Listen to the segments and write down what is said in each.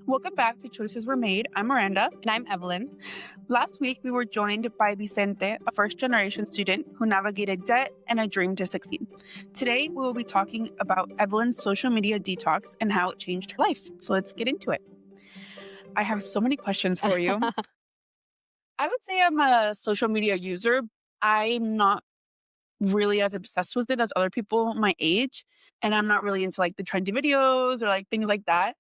Welcome back to Choices Were Made. I'm Miranda. And I'm Evelyn. Last week, we were joined by Vicente, a first-generation student who navigated debt and a dream to succeed. Today, we will be talking about Evelyn's social media detox and how it changed her life. So let's get into it. I have so many questions for you. I would say I'm a social media user. I'm not really as obsessed with it as other people my age, and I'm not really into like the trendy videos or like things like that.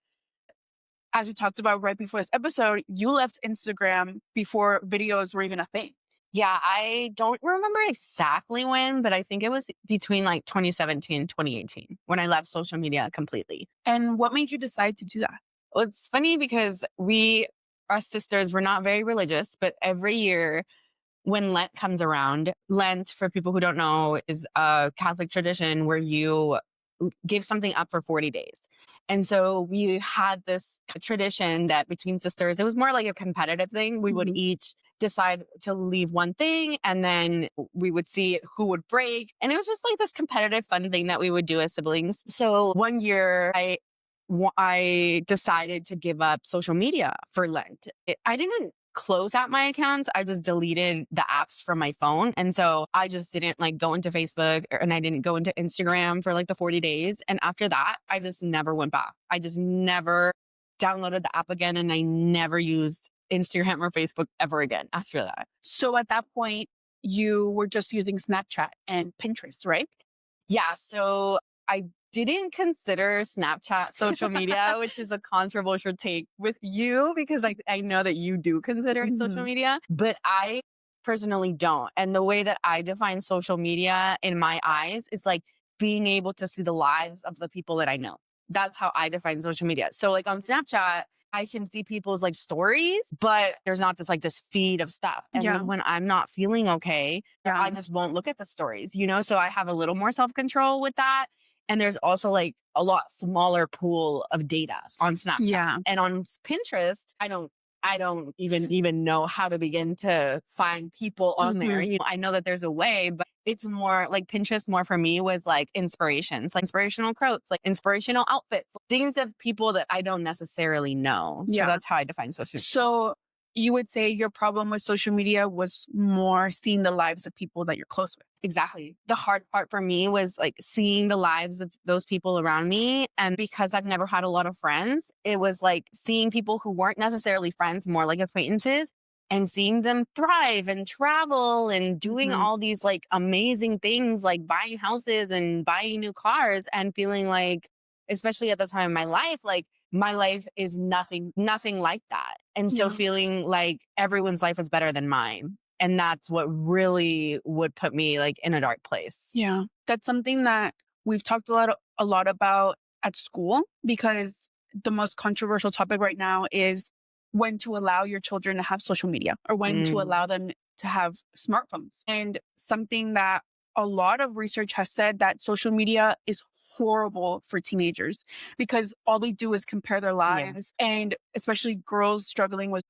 As we talked about right before this episode, you left Instagram before videos were even a thing. Yeah, I don't remember exactly when, but I think it was between like 2017 and 2018 when I left social media completely. And what made you decide to do that? Well, it's funny because our sisters, we're not very religious, but every year when Lent comes around, Lent, for people who don't know, is a Catholic tradition where you give something up for 40 days. And so we had this tradition that between sisters, it was more like a competitive thing. We would each decide to leave one thing and then we would see who would break. And it was just like this competitive fun thing that we would do as siblings. So one year I decided to give up social media for Lent. I didn't close out my accounts. I just deleted the apps from my phone. And so I just didn't like go into Facebook and I didn't go into Instagram for like the 40 days. And after that, I just never went back. I just never downloaded the app again. And I never used Instagram or Facebook ever again after that. So at that point, you were just using Snapchat and Pinterest, right? Yeah. So I didn't consider Snapchat social media, which is a controversial take with you because I know that you do consider it social media, but I personally don't. And the way that I define social media in my eyes is like being able to see the lives of the people that I know. That's how I define social media. So like on Snapchat, I can see people's like stories, but there's not this feed of stuff. And then when I'm not feeling okay, I just won't look at the stories, So I have a little more self-control with that. And there's also like a lot smaller pool of data on Snapchat. Yeah. And on Pinterest, I don't even know how to begin to find people on there. I know that there's a way, but it's more like Pinterest more for me was like inspirations, like inspirational quotes, like inspirational outfits, things of people that I don't necessarily know. So that's how I define social media. So you would say your problem with social media was more seeing the lives of people that you're close with. Exactly. The hard part for me was like seeing the lives of those people around me. And because I've never had a lot of friends, it was like seeing people who weren't necessarily friends, more like acquaintances, and seeing them thrive and travel and doing all these like amazing things, like buying houses and buying new cars and feeling like, especially at the time of my life, like my life is nothing like that. And so feeling like everyone's life was better than mine. And that's what really would put me like in a dark place. Yeah. That's something that we've talked a lot about at school because the most controversial topic right now is when to allow your children to have social media or when to allow them to have smartphones. And something that a lot of research has said that social media is horrible for teenagers because all they do is compare their lives and especially girls struggling with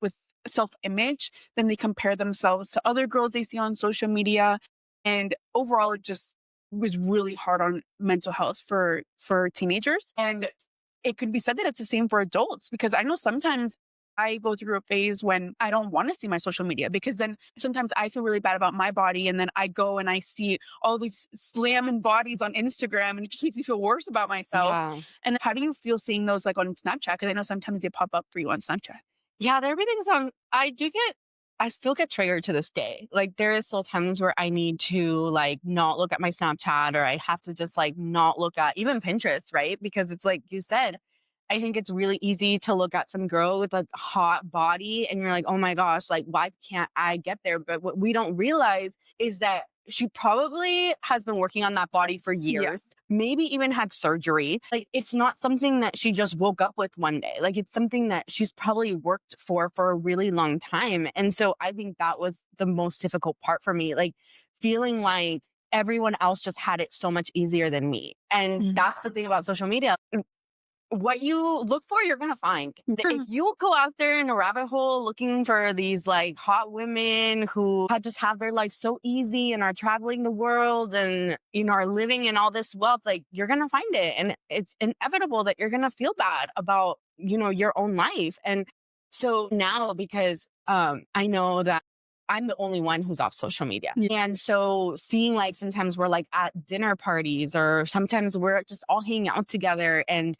self-image, then they compare themselves to other girls they see on social media. And overall, it just was really hard on mental health for teenagers. And it could be said that it's the same for adults because I know sometimes I go through a phase when I don't want to see my social media because then sometimes I feel really bad about my body. And then I go and I see all these slamming bodies on Instagram and it just makes me feel worse about myself. Yeah. And how do you feel seeing those like on Snapchat? Because I know sometimes they pop up for you on Snapchat. Yeah, everything's on. I still get triggered to this day. Like there is still times where I need to like not look at my Snapchat or I have to just like not look at even Pinterest, right? Because it's like you said, I think it's really easy to look at some girl with a hot body and you're like, oh my gosh, like why can't I get there? But what we don't realize is that she probably has been working on that body for years, maybe even had surgery. Like it's not something that she just woke up with one day. Like it's something that she's probably worked for a really long time. And so I think that was the most difficult part for me, like feeling like everyone else just had it so much easier than me. And that's the thing about social media. What you look for, you're going to find. If you go out there in a rabbit hole looking for these like hot women who just have their life so easy and are traveling the world and, are living in all this wealth, like you're going to find it. And it's inevitable that you're going to feel bad about your own life. And so now, because I know that I'm the only one who's off social media. Yeah. And so seeing like sometimes we're like at dinner parties, or sometimes we're just all hanging out together, and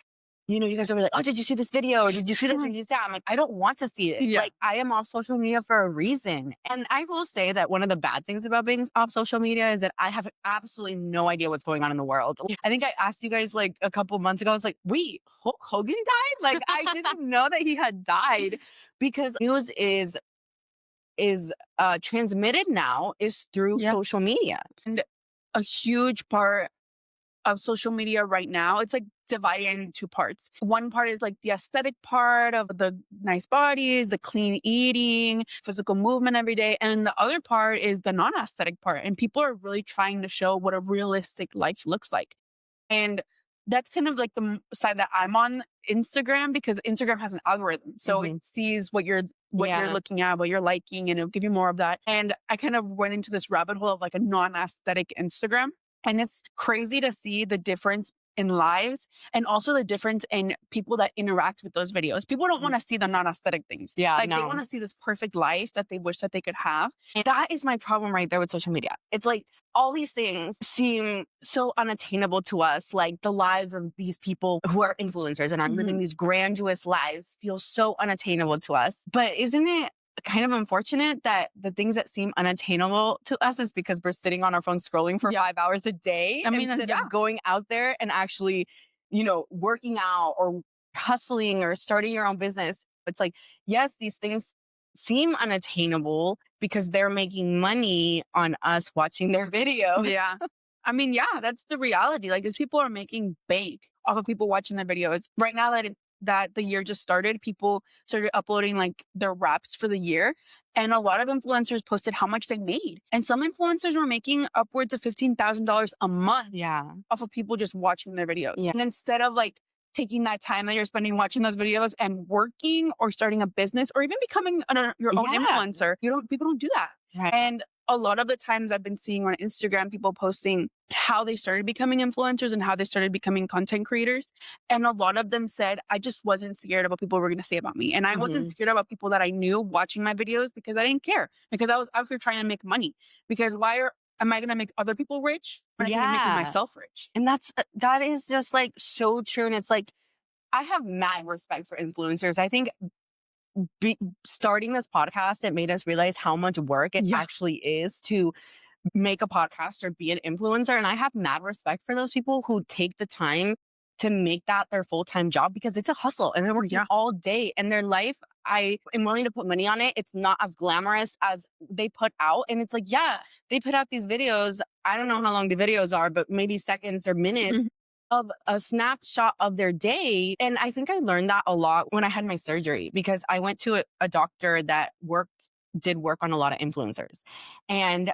you guys are like, oh, did you see this video? Or did you see this? Did you see that? I'm like, I don't want to see it. Yeah. Like, I am off social media for a reason. And I will say that one of the bad things about being off social media is that I have absolutely no idea what's going on in the world. I think I asked you guys like a couple months ago, I was like, wait, Hulk Hogan died? Like, I didn't know that he had died, because news is transmitted now is through social media. And a huge part of social media right now, it's like divided into two parts. One part is like the aesthetic part of the nice bodies, the clean eating, physical movement every day. And the other part is the non-aesthetic part. And people are really trying to show what a realistic life looks like. And that's kind of like the side that I'm on Instagram, because Instagram has an algorithm. So it sees what you're looking at, what you're liking, and it'll give you more of that. And I kind of went into this rabbit hole of like a non-aesthetic Instagram. And it's crazy to see the difference in lives, and also the difference in people that interact with those videos. People don't want to see the non-aesthetic things. Yeah, like they want to see this perfect life that they wish that they could have. And that is my problem right there with social media. It's like all these things seem so unattainable to us. Like the lives of these people who are influencers and are living these grandiose lives feel so unattainable to us. But isn't it kind of unfortunate that the things that seem unattainable to us is because we're sitting on our phone scrolling for 5 hours a day? I mean, instead of going out there and actually, working out or hustling or starting your own business. It's like, yes, these things seem unattainable because they're making money on us watching their video. Yeah. I mean, yeah, that's the reality. Like, these people are making bank off of people watching their videos. Right now that the year just started, people started uploading like their wraps for the year. And a lot of influencers posted how much they made. And some influencers were making upwards of $15,000 a month off of people just watching their videos. Yeah. And instead of like taking that time that you're spending watching those videos and working or starting a business or even becoming your own influencer, people don't do that. Right. And a lot of the times I've been seeing on Instagram, people posting how they started becoming influencers and how they started becoming content creators. And a lot of them said, I just wasn't scared about what people were going to say about me. And I wasn't scared about people that I knew watching my videos, because I didn't care, because I was out here trying to make money. Because am I going to make other people rich when I can make myself rich? And that is just like so true. And it's like, I have mad respect for influencers. I think starting this podcast, it made us realize how much work it actually is to make a podcast or be an influencer. And I have mad respect for those people who take the time to make that their full-time job, because it's a hustle and they're working all day, and their life, I am willing to put money on it, it's not as glamorous as they put out. And it's like, they put out these videos. I don't know how long the videos are, but maybe seconds or minutes of a snapshot of their day. And I think I learned that a lot when I had my surgery, because I went to a doctor that did work on a lot of influencers. And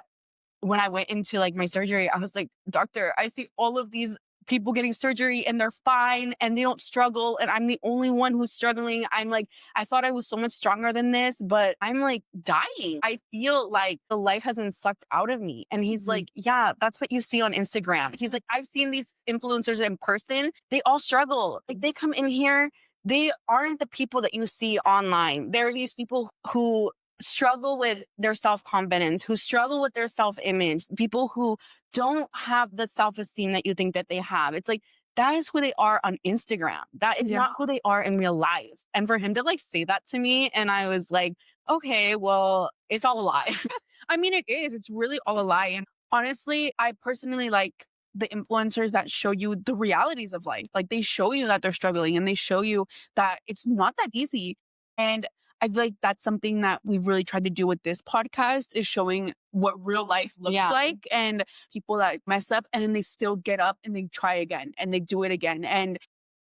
when I went into like my surgery, I was like, doctor, I see all of these people getting surgery and they're fine and they don't struggle, and I'm the only one who's struggling. I'm like, I thought I was so much stronger than this, but I'm like dying. I feel like the life has been sucked out of me. And he's like, yeah, that's what you see on Instagram. He's like, I've seen these influencers in person. They all struggle. Like, they come in here, they aren't the people that you see online. They're these people who struggle with their self-confidence, who struggle with their self-image, people who don't have the self-esteem that you think that they have. It's like, that is who they are on Instagram. That is not who they are in real life. And for him to like say that to me, and I was like, okay, well, it's all a lie. I mean, it is. It's really all a lie. And honestly, I personally like the influencers that show you the realities of life. Like, they show you that they're struggling, and they show you that it's not that easy. And I feel like that's something that we've really tried to do with this podcast, is showing what real life looks like, and people that mess up and then they still get up and they try again and they do it again. And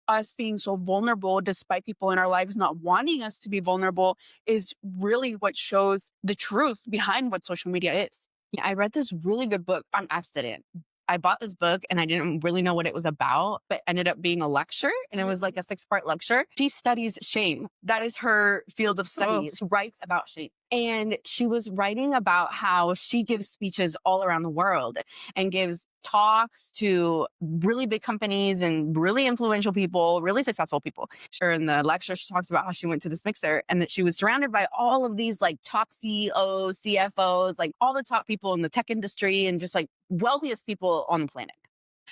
us being so vulnerable, despite people in our lives not wanting us to be vulnerable, is really what shows the truth behind what social media is. I read this really good book on accident. I bought this book and I didn't really know what it was about, but ended up being a lecture, and it was like a 6-part lecture. She studies shame. That is her field of study. She writes about shame. And she was writing about how she gives speeches all around the world and gives talks to really big companies and really influential people, really successful people. Sure, in the lecture, she talks about how she went to this mixer and that she was surrounded by all of these like top CEOs, CFOs, like all the top people in the tech industry and just like wealthiest people on the planet.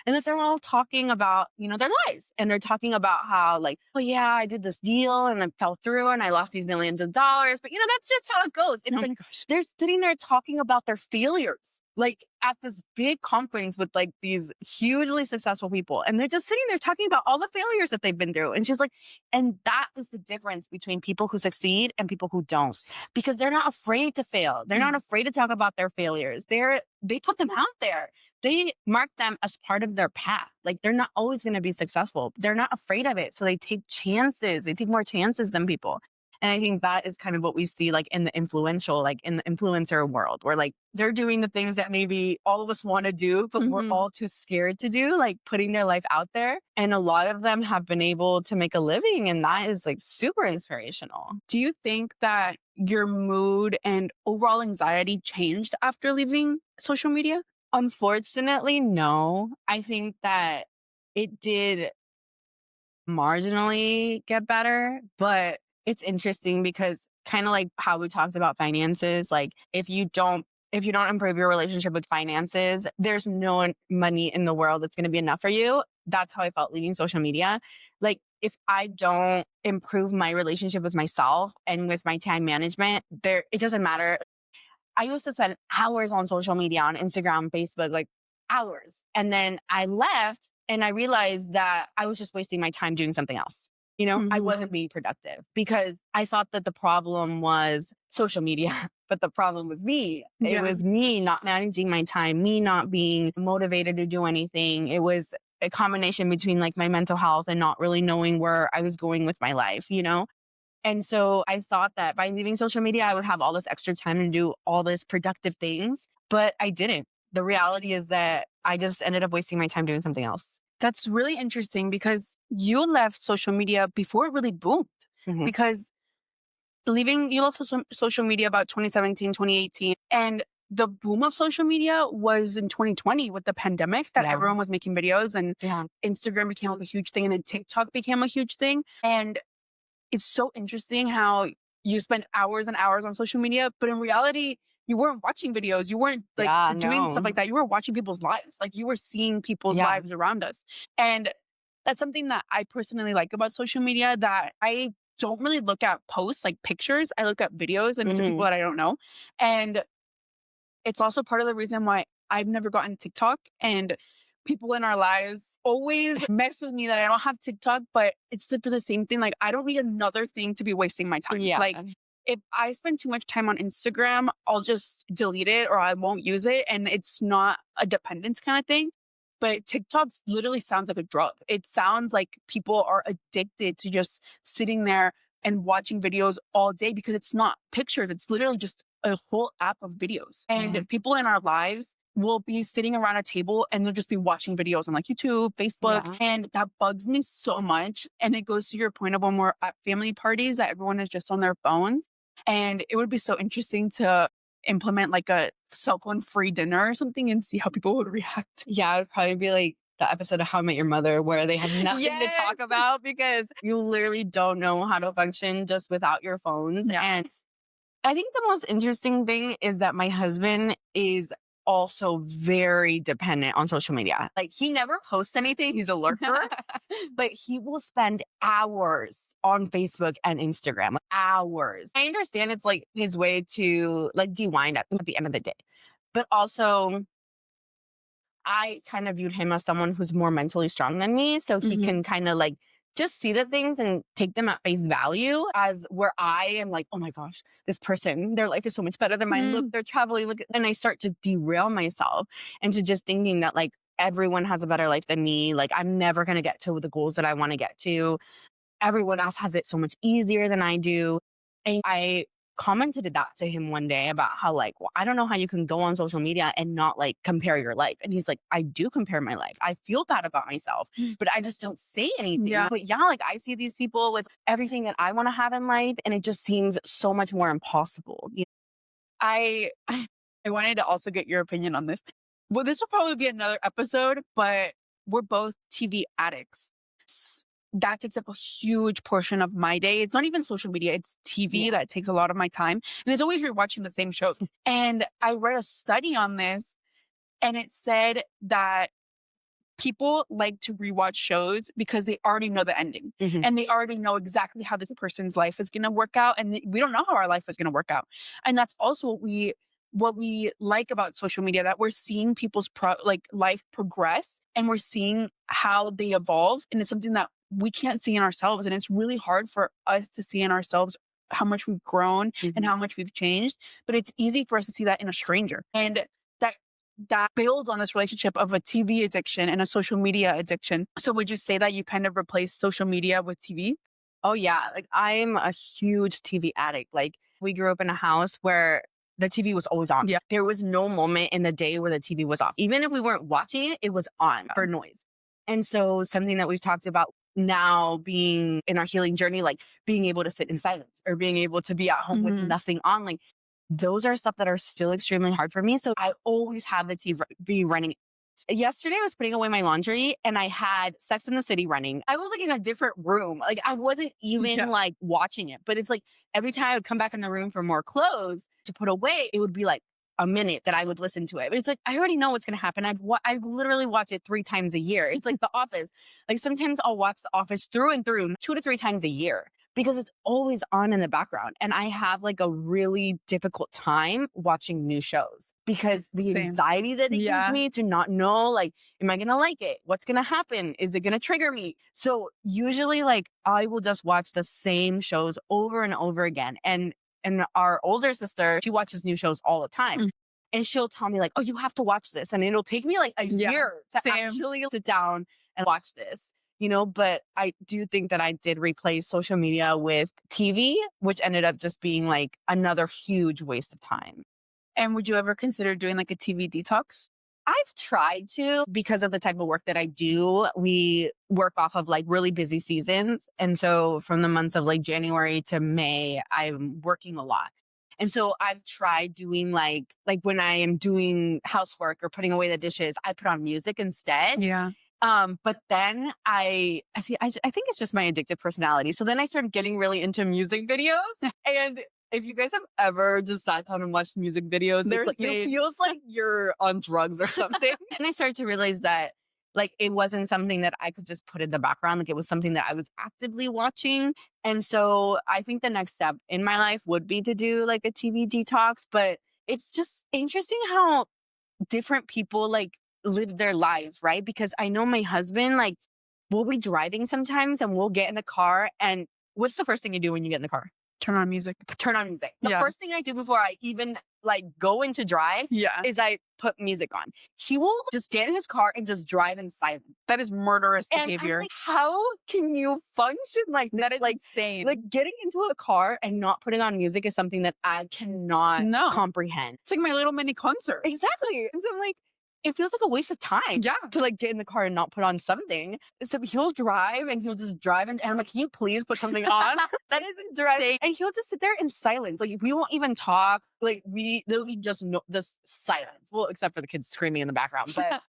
And that they're all talking about, their lives. And they're talking about how like, oh yeah, I did this deal and I fell through and I lost these millions of dollars. But that's just how it goes. And Oh it's my like, gosh. they're sitting there talking about their failures, like at this big conference with like these hugely successful people. And they're just sitting there talking about all the failures that they've been through. And she's like, and that is the difference between people who succeed and people who don't, because they're not afraid to fail. They're not afraid to talk about their failures. They put them out there. They mark them as part of their path. Like they're not always going to be successful. They're not afraid of it. So they take chances. They take more chances than people. And I think that is kind of what we see like in the influential, like in the influencer world, where like they're doing the things that maybe all of us want to do, but we're all too scared to do, like putting their life out there. And a lot of them have been able to make a living. And that is like super inspirational. Do you think that your mood and overall anxiety changed after leaving social media? Unfortunately, no. I think that it did marginally get better, but it's interesting because kind of like how we talked about finances, like if you don't improve your relationship with finances, there's no money in the world that's going to be enough for you. That's how I felt leaving social media. Like if I don't improve my relationship with myself and with my time management, it doesn't matter. I used to spend hours on social media, on Instagram, Facebook, like hours. And then I left and I realized that I was just wasting my time doing something else. I wasn't being productive because I thought that the problem was social media, but the problem was me. Yeah. It was me not managing my time, me not being motivated to do anything. It was a combination between like my mental health and not really knowing where I was going with my life, And so I thought that by leaving social media, I would have all this extra time to do all this productive things, but I didn't. The reality is that I just ended up wasting my time doing something else. That's really interesting because you left social media before it really boomed. Because you left social media about 2017, 2018. And the boom of social media was in 2020 with the pandemic that everyone was making videos and Instagram became like a huge thing and then TikTok became a huge thing. And it's so interesting how you spend hours and hours on social media, but in reality, you weren't watching videos. You weren't like doing stuff like that. You were watching people's lives. Like you were seeing people's lives around us. And that's something that I personally like about social media, that I don't really look at posts like pictures. I look at videos and it's people that I don't know. And it's also part of the reason why I've never gotten TikTok, and people in our lives always mess with me that I don't have TikTok, but it's for the same thing. Like I don't need another thing to be wasting my time. Yeah. Like if I spend too much time on Instagram, I'll just delete it or I won't use it. And it's not a dependence kind of thing. But TikTok literally sounds like a drug. It sounds like people are addicted to just sitting there and watching videos all day because it's not pictures. It's literally just a whole app of videos. And people in our lives will be sitting around a table and they'll just be watching videos on like YouTube, Facebook. And that bugs me so much. And it goes to your point of when we're at family parties that everyone is just on their phones. And it would be so interesting to implement like a cell phone free dinner or something and see how people would react. Yeah, it would probably be like the episode of How I Met Your Mother where they have nothing to talk about because you literally don't know how to function just without your phones. Yeah. And I think the most interesting thing is that my husband is also very dependent on social media. Like he never posts anything. He's a lurker, but he will spend hours on Facebook and Instagram, like hours. I understand it's like his way to like de-wind at the end of the day, but also I kind of viewed him as someone who's more mentally strong than me. So he can kind of like just see the things and take them at face value, as where I am like, oh my gosh, this person, their life is so much better than mine. Look, they're traveling. Look, and I start to derail myself into just thinking that like everyone has a better life than me. Like I'm never going to get to the goals that I want to get to. Everyone else has it so much easier than I do. And I commented that to him one day about how like, well, I don't know how you can go on social media and not like compare your life. And he's like, I do compare my life. I feel bad about myself, but I just don't say anything. But like I see these people with everything that I want to have in life and it just seems so much more impossible. I wanted to also get your opinion on this. Well, this will probably be another episode, but we're both TV addicts. That takes up a huge portion of my day. It's not even social media, it's TV that takes a lot of my time. And it's always rewatching the same shows. And I read a study on this, and it said that people like to rewatch shows because they already know the ending and they already know exactly how this person's life is going to work out. And we don't know how our life is going to work out. And that's also what we like about social media, that we're seeing people's life progress, and we're seeing how they evolve. And it's something that we can't see in ourselves. And it's really hard for us to see in ourselves how much we've grown and how much we've changed. But it's easy for us to see that in a stranger. And that builds on this relationship of a TV addiction and a social media addiction. So would you say that you kind of replace social media with TV? Oh yeah. Like I'm a huge TV addict. Like we grew up in a house where the TV was always on. Yeah. There was no moment in the day where the TV was off. Even if we weren't watching it, it was on for noise. And so something that we've talked about now being in our healing journey, like being able to sit in silence or being able to be at home with nothing on, like those are stuff that are still extremely hard for me. So I always have the TV running. Yesterday I was putting away my laundry and I had Sex and the City running. I was like in a different room. Like I wasn't even like watching it, but it's like every time I would come back in the room for more clothes to put away, it would be like a minute that I would listen to it. But it's like, I already know what's going to happen. I've literally watched it 3 times a year. It's like The Office. Like sometimes I'll watch The Office through and through 2 to 3 times a year because it's always on in the background. And I have like a really difficult time watching new shows because the anxiety that it gives me to not know, like, am I going to like it? What's going to happen? Is it going to trigger me? So usually like I will just watch the same shows over and over again. And our older sister, she watches new shows all the time. And she'll tell me like, oh, you have to watch this. And it'll take me like a year to actually sit down and watch this, you know, but I do think that I did replace social media with TV, which ended up just being like another huge waste of time. And would you ever consider doing like a TV detox? I've tried to because of the type of work that I do. We work off of like really busy seasons. And so from the months of like January to May, I'm working a lot. And so I've tried doing like when I am doing housework or putting away the dishes, I put on music instead. Yeah. But then I think it's just my addictive personality. So then I started getting really into music videos. And if you guys have ever just sat down and watched music videos, it feels like you're on drugs or something. And I started to realize that like it wasn't something that I could just put in the background. Like it was something that I was actively watching. And so I think the next step in my life would be to do like a TV detox. But it's just interesting how different people like live their lives, right? Because I know my husband, like we'll be driving sometimes and we'll get in the car. And what's the first thing you do when you get in the car? Turn on music. The first thing I do before I even like go into drive is I put music on. He will just get in his car and just drive in silence. That is murderous behavior. I'm like, how can you function like that? That is like insane. Like getting into a car and not putting on music is something that I cannot comprehend. It's like my little mini concert. Exactly. And so I'm like, it feels like a waste of time to like get in the car and not put on something. So he'll drive and he'll just drive and I'm like, can you please put something on? That isn't driving. And he'll just sit there in silence. Like we won't even talk. Like there'll be just silence. Well, except for the kids screaming in the background. But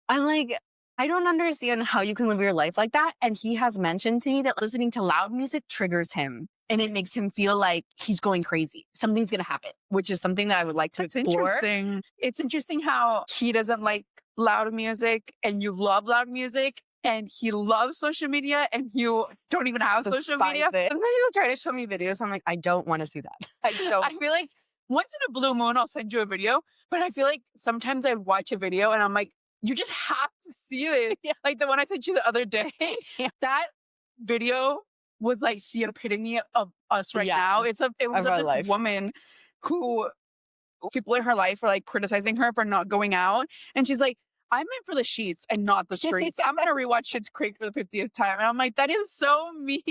I'm like, I don't understand how you can live your life like that. And he has mentioned to me that listening to loud music triggers him. And it makes him feel like he's going crazy. Something's going to happen, which is something that I would like to explore. Interesting. It's interesting how he doesn't like loud music and you love loud music and he loves social media and you don't even have social media. And then he'll try to show me videos. I'm like, I don't want to see that. I feel like once in a blue moon, I'll send you a video. But I feel like sometimes I watch a video and I'm like, you just have to see this. Like the one I sent you the other day. That video was like the epitome of us right now. It was of this woman who people in her life are like criticizing her for not going out. And she's like, I'm meant for the sheets and not the streets. I'm going to rewatch Schitt's Creek for the 50th time. And I'm like, that is so me.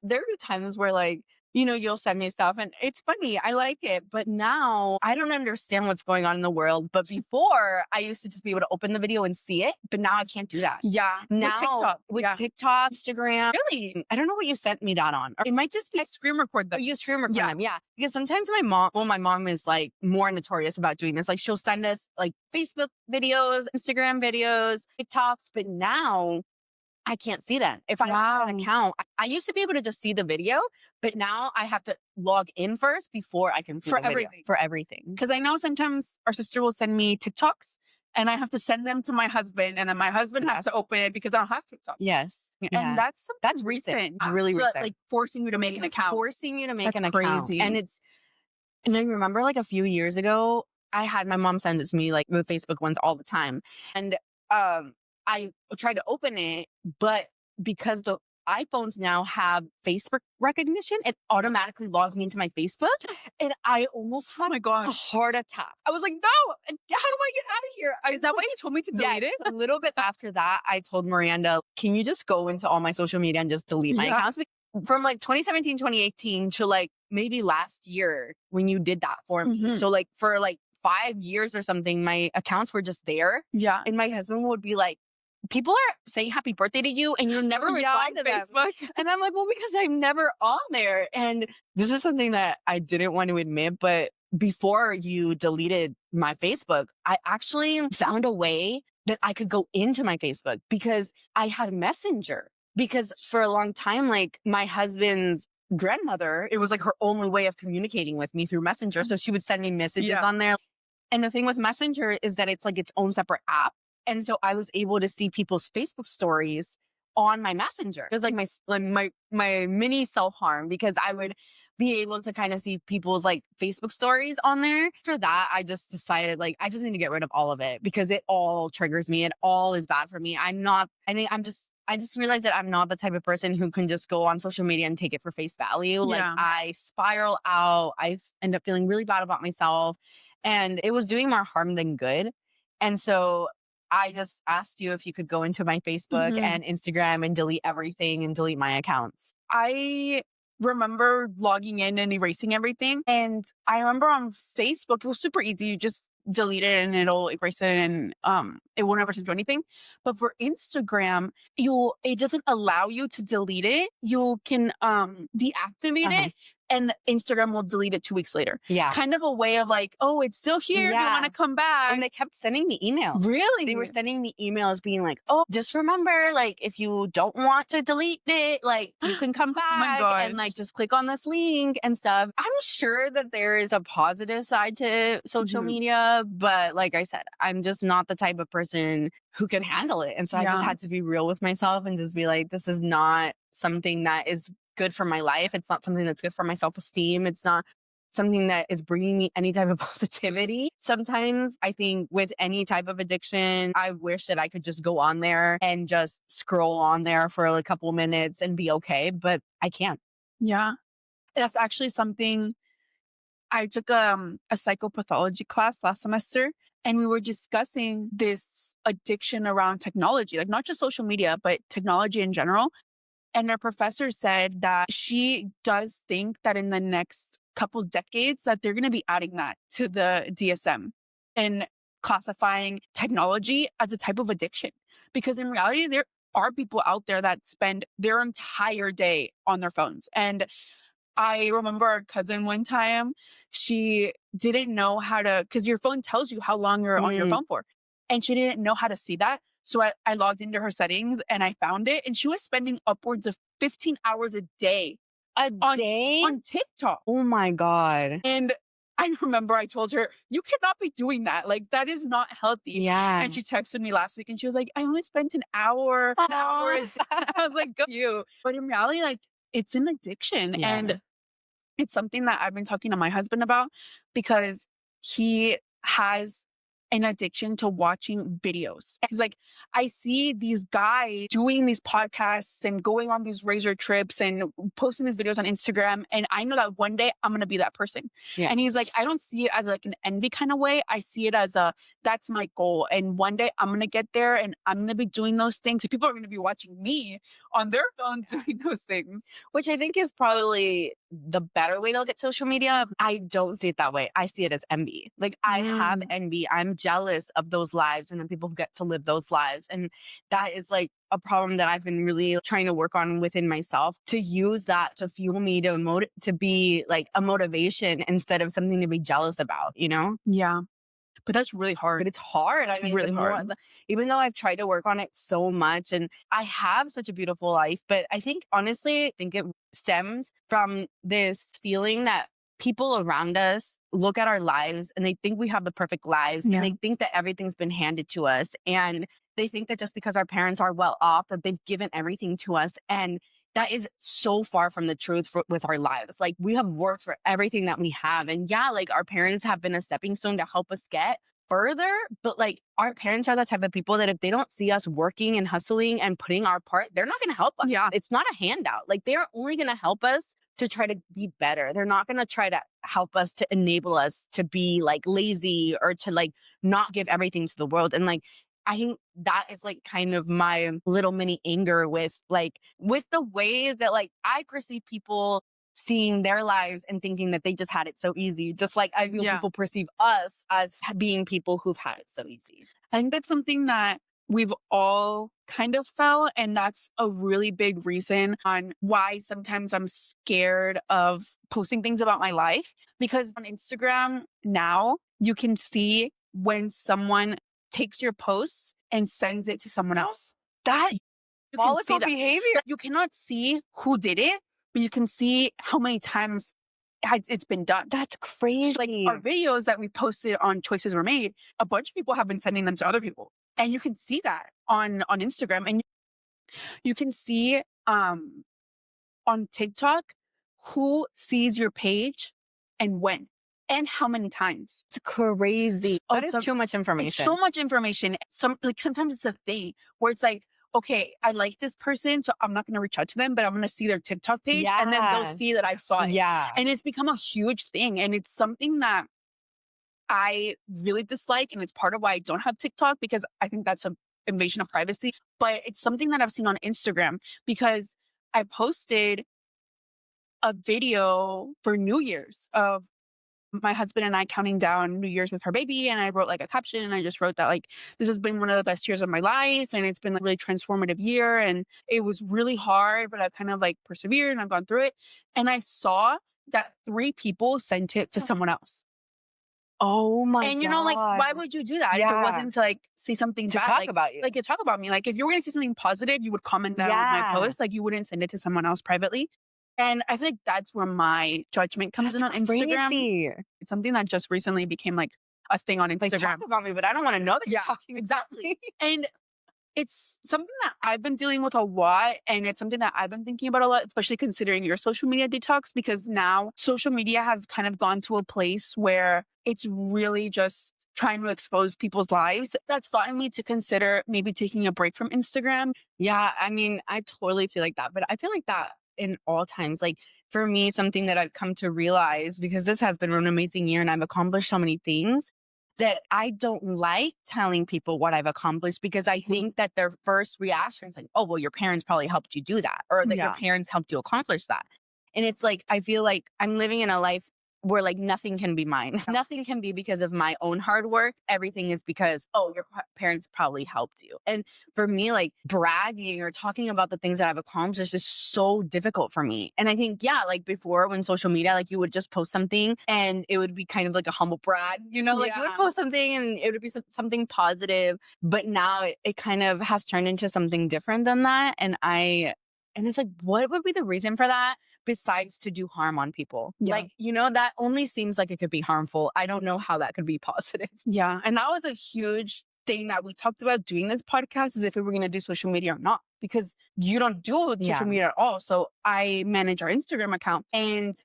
There are times where like you'll send me stuff and it's funny. I like it. But now I don't understand what's going on in the world. But before I used to just be able to open the video and see it. But now I can't do that. Yeah. Now With TikTok. with Yeah. TikTok, Instagram. Really? I don't know what you sent me that on. Or it might just be I screen record them. you screen record Yeah. them. Yeah. Because sometimes my mom is like more notorious about doing this. Like she'll send us like Facebook videos, Instagram videos, TikToks. But now I can't see that. If I have an Wow. account, I used to be able to just see the video, but now I have to log in first before I can see For the video. everything. For everything. Because I know sometimes our sister will send me TikToks and I have to send them to my husband, and then my husband has to Yes. open it because I don't have TikTok. Yes. And Yeah. that's That's recent. recent. Really So, recent. like forcing you to make an account. Forcing you to make That's an account. crazy. And I remember like a few years ago, I had my mom send it to me like the Facebook ones all the time. And I tried to open it, but because the iPhones now have face recognition, it automatically logs me into my Facebook. And I almost Oh had my a gosh. heart attack. I was like, no, how do I get out of here? Is that why you told me to delete Yes. it? A little bit after that, I told Miranda, can you just go into all my social media and just delete my Yeah. accounts? From like 2017, 2018 to like maybe last year when you did that for me. Mhm. So like for like 5 years or something, my accounts were just there. Yeah. And my husband would be like, people are saying happy birthday to you and you're never replying to them. Facebook. And I'm like, well, because I'm never on there. And this is something that I didn't want to admit, but before you deleted my Facebook, I actually found a way that I could go into my Facebook because I had Messenger. Because for a long time, like my husband's grandmother, it was like her only way of communicating with me through Messenger. So she would send me messages Yeah. on there. And the thing with Messenger is that it's like its own separate app. And so I was able to see people's Facebook stories on my Messenger. It was like my mini self-harm because I would be able to kind of see people's like Facebook stories on there. After that, I just decided like I just need to get rid of all of it because it all triggers me. It all is bad for me. I just realized that I'm not the type of person who can just go on social media and take it for face value. Like Yeah. I spiral out. End up feeling really bad about myself. And it was doing more harm than good. And so I just asked you if you could go into my Facebook Mhm. and Instagram and delete everything and delete my accounts. I remember logging in and erasing everything. And I remember on Facebook, it was super easy. You just delete it and it'll erase it and it won't ever send you anything. But for Instagram, it doesn't allow you to delete it. You can deactivate Uh-huh. it and Instagram will delete it 2 weeks later. Yeah. Kind of a way of like, oh, it's still here. If you Yeah. want to come back. And they kept sending me emails. Really? They were sending me emails being like, oh, just remember, like, if you don't want to delete it, like, you can come Oh my back and, gosh. like, just click on this link and stuff. I'm sure that there is a positive side to social Mhm. media, but like I said, I'm just not the type of person who can handle it. And so I just Yeah. had to be real with myself and just be like, this is not something that is good for my life. It's not something that's good for my self-esteem. It's not something that is bringing me any type of positivity. Sometimes I think with any type of addiction, I wish that I could just go on there and just scroll on there for a couple minutes and be okay, but I can't. Yeah. That's actually something I took a psychopathology class last semester, and we were discussing this addiction around technology, like not just social media, but technology in general. And our professor said that she does think that in the next couple decades that they're going to be adding that to the DSM and classifying technology as a type of addiction. Because in reality, there are people out there that spend their entire day on their phones. And I remember our cousin one time, she didn't know how to, because your phone tells you how long you're on your Mm. phone for. And she didn't know how to see that. So I logged into her settings and I found it. And she was spending upwards of 15 hours a day A On- day? on TikTok. Oh my God. And I remember I told her, you cannot be doing that. Like, that is not healthy. Yeah. And she texted me last week and she was like, I only spent an hour. Aw. I was like, go you. But in reality, like, it's an addiction. Yeah. And it's something that I've been talking to my husband about because he has an addiction to watching videos. He's like, I see these guys doing these podcasts and going on these razor trips and posting these videos on Instagram. And I know that one day I'm going to be that person. Yeah. And he's like, I don't see it as like an envy kind of way. I see it as that's my goal. And one day I'm going to get there and I'm going to be doing those things. And people are going to be watching me on their phones doing those things. Which I think is probably the better way to look at social media. I don't see it that way. I see it as envy. Like I have envy. I'm jealous of those lives and then people who get to live those lives. And that is like a problem that I've been really trying to work on within myself, to use that to fuel me to be like a motivation instead of something to be jealous about, you know? Yeah. But that's really hard. But it's hard. It's really hard. Even though I've tried to work on it so much and I have such a beautiful life, but I think honestly, I think it stems from this feeling that people around us look at our lives and they think we have the perfect lives Yeah. and they think that everything's been handed to us. And they think that just because our parents are well off, that they've given everything to us. And that is so far from the truth with our lives. Like we have worked for everything that we have. And yeah, like our parents have been a stepping stone to help us get further. But like our parents are the type of people that if they don't see us working and hustling and putting our part, they're not going to help us. Yeah. It's not a handout. Like they're only going to help us to try to be better. They're not going to try to help us to enable us to be like lazy or to like not give everything to the world. And like, I think that is like kind of my little mini anger with the way that like I perceive people seeing their lives and thinking that they just had it so easy. Just like I feel people perceive us as being people who've had it so easy. I think that's something that we've all kind of felt. And that's a really big reason on why sometimes I'm scared of posting things about my life. Because on Instagram now, you can see when someone takes your posts and sends it to someone else. That you can see that behavior. You cannot see who did it, but you can see how many times it's been done. That's crazy. Like our videos that we posted on Choices Were Made, a bunch of people have been sending them to other people. And you can see that on Instagram. And you can see on TikTok who sees your page and when. And how many times. It's crazy. That is too much information. It's so much information. Sometimes it's a thing where it's like, okay, I like this person, so I'm not going to reach out to them, but I'm going to see their TikTok page and then they'll see that I saw it. Yeah. And it's become a huge thing. And it's something that I really dislike. And it's part of why I don't have TikTok, because I think that's an invasion of privacy. But it's something that I've seen on Instagram, because I posted a video for New Year's of my husband and I counting down New Year's with her baby. And I wrote like a caption and I just wrote that like, this has been one of the best years of my life. And it's been like a really transformative year. And it was really hard, but I've kind of like persevered and I've gone through it. And I saw that 3 people sent it to someone else. Oh my God. And you know, like, why would you do that? If it wasn't to like see something to bad, talk like, about you. Like, you talk about me. Like, if you were going to see something positive, you would comment that on my post. Like, you wouldn't send it to someone else privately. And I feel like that's where my judgment comes in on Instagram. Crazy. It's something that just recently became like a thing on Instagram. Like, talk about me, but I don't want to know that you're talking exactly. And it's something that I've been dealing with a lot. And it's something that I've been thinking about a lot, especially considering your social media detox, because now social media has kind of gone to a place where it's really just trying to expose people's lives. That's gotten me to consider maybe taking a break from Instagram. Yeah, I mean, I totally feel like that. But I feel like that in all times. Like for me, something that I've come to realize, because this has been an amazing year and I've accomplished so many things, that I don't like telling people what I've accomplished, because I think that their first reaction is like, oh, well, your parents probably helped you do that, or that your parents helped you accomplish that. And it's like, I feel like I'm living in a life where like nothing can be mine. Nothing can be because of my own hard work. Everything is because, oh, your parents probably helped you. And for me, like bragging or talking about the things that I've accomplished is so difficult for me. And I think, yeah, like before when social media, like you would just post something and it would be kind of like a humble brag, you know, like you would post something and it would be something positive. But now it kind of has turned into something different than that. And it's like, what would be the reason for that? Besides to do harm on people. Like, you know, that only seems like it could be harmful. I don't know how that could be positive. Yeah. And that was a huge thing that we talked about doing this podcast, is if we were going to do social media or not, because you don't do social media at all. So I manage our Instagram account, and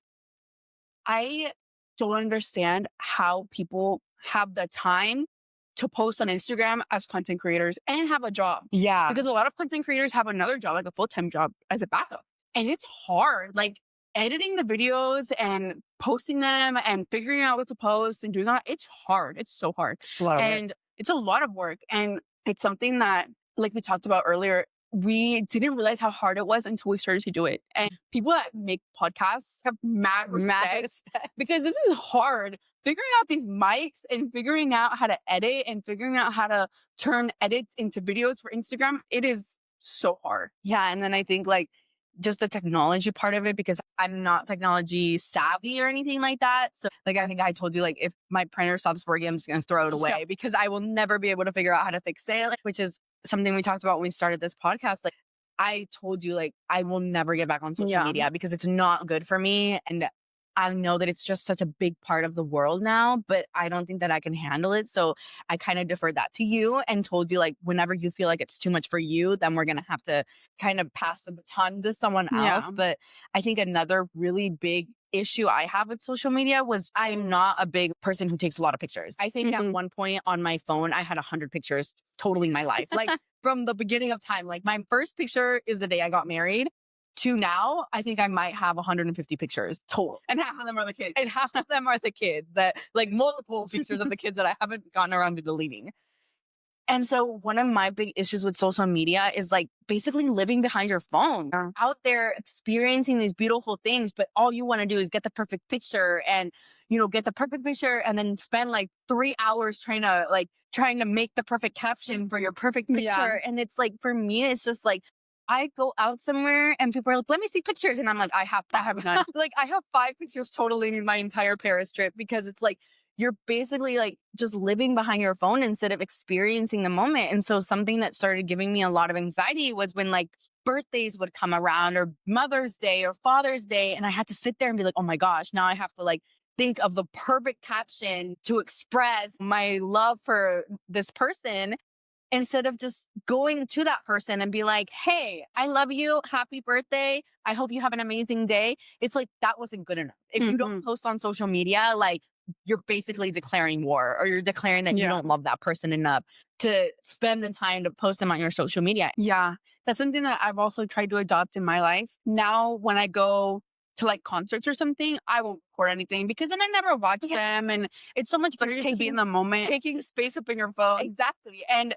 I don't understand how people have the time to post on Instagram as content creators and have a job. Yeah. Because a lot of content creators have another job, like a full-time job as a backup. And it's hard, like editing the videos and posting them and figuring out what to post and doing that. It's hard. It's so hard. It's a lot of work. And it's a lot of work. And it's something that, like we talked about earlier, we didn't realize how hard it was until we started to do it. And people that make podcasts have mad respect because this is hard. Figuring out these mics and figuring out how to edit and figuring out how to turn edits into videos for Instagram, it is so hard. Yeah. And then I think like just the technology part of it, because I'm not technology savvy or anything like that. So like, I think I told you, like, if my printer stops working, I'm just going to throw it away because I will never be able to figure out how to fix it, which is something we talked about when we started this podcast. Like, I told you, like, I will never get back on social media because it's not good for me. And I know that it's just such a big part of the world now, but I don't think that I can handle it. So I kind of deferred that to you and told you, like, whenever you feel like it's too much for you, then we're going to have to kind of pass the baton to someone else. But I think another really big issue I have with social media was I'm not a big person who takes a lot of pictures. I think at one point on my phone, I had 100 pictures totaling my life. Like from the beginning of time, like my first picture is the day I got married. To now, I think I might have 150 pictures total. And half of them are the kids. And half of them are the kids that, like, multiple pictures of the kids that I haven't gotten around to deleting. And so one of my big issues with social media is like basically living behind your phone, out there experiencing these beautiful things, but all you want to do is get the perfect picture and, you know, get the perfect picture and then spend like 3 hours trying to make the perfect caption for your perfect picture. Yeah. And it's like, for me, it's just like, I go out somewhere and people are like, let me see pictures. And I'm like, I have none. Like, I have 5 pictures totaling my entire Paris trip because it's like, you're basically like just living behind your phone instead of experiencing the moment. And so something that started giving me a lot of anxiety was when like birthdays would come around or Mother's Day or Father's Day. And I had to sit there and be like, oh my gosh, now I have to like think of the perfect caption to express my love for this person, instead of just going to that person and be like, hey, I love you. Happy birthday. I hope you have an amazing day. It's like, that wasn't good enough. If you don't post on social media, like, you're basically declaring war, or you're declaring that you don't love that person enough to spend the time to post them on your social media. Yeah. That's something that I've also tried to adopt in my life. Now, when I go to like concerts or something, I won't record anything because then I never watch them. And it's so much better just to be in the moment. Taking space up in your phone. Exactly. And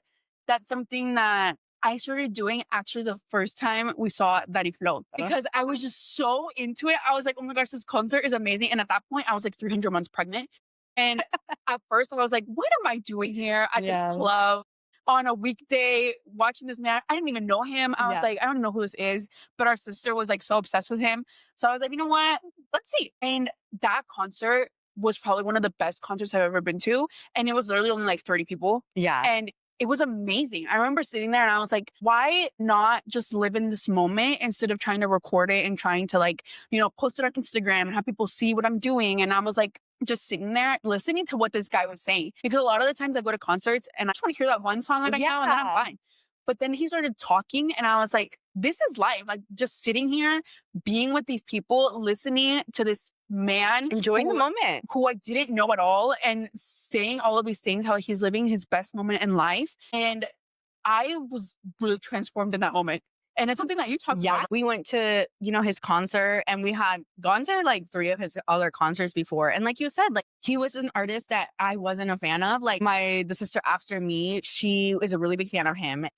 that's something that I started doing actually the first time we saw Daddy Flow because I was just so into it. I was like, oh my gosh, this concert is amazing. And at that point, I was like 300 months pregnant. And at first, I was like, what am I doing here at this club on a weekday watching this man? I didn't even know him. I was like, I don't know who this is. But our sister was like so obsessed with him. So I was like, you know what? Let's see. And that concert was probably one of the best concerts I've ever been to. And it was literally only like 30 people. Yeah. And it was amazing. I remember sitting there and I was like, why not just live in this moment instead of trying to record it and trying to like, you know, post it on Instagram and have people see what I'm doing? And I was like, just sitting there listening to what this guy was saying. Because a lot of the times I go to concerts and I just want to hear that one song that I know and then I'm fine. But then he started talking and I was like, this is life. Like just sitting here, being with these people, listening to this man, enjoying the moment, who I didn't know at all, and saying all of these things, how he's living his best moment in life. And I was really transformed in that moment. And it's something that you talked about. We went to, you know, his concert and we had gone to like 3 of his other concerts before. And like you said, like he was an artist that I wasn't a fan of. Like the sister after me, she is a really big fan of him.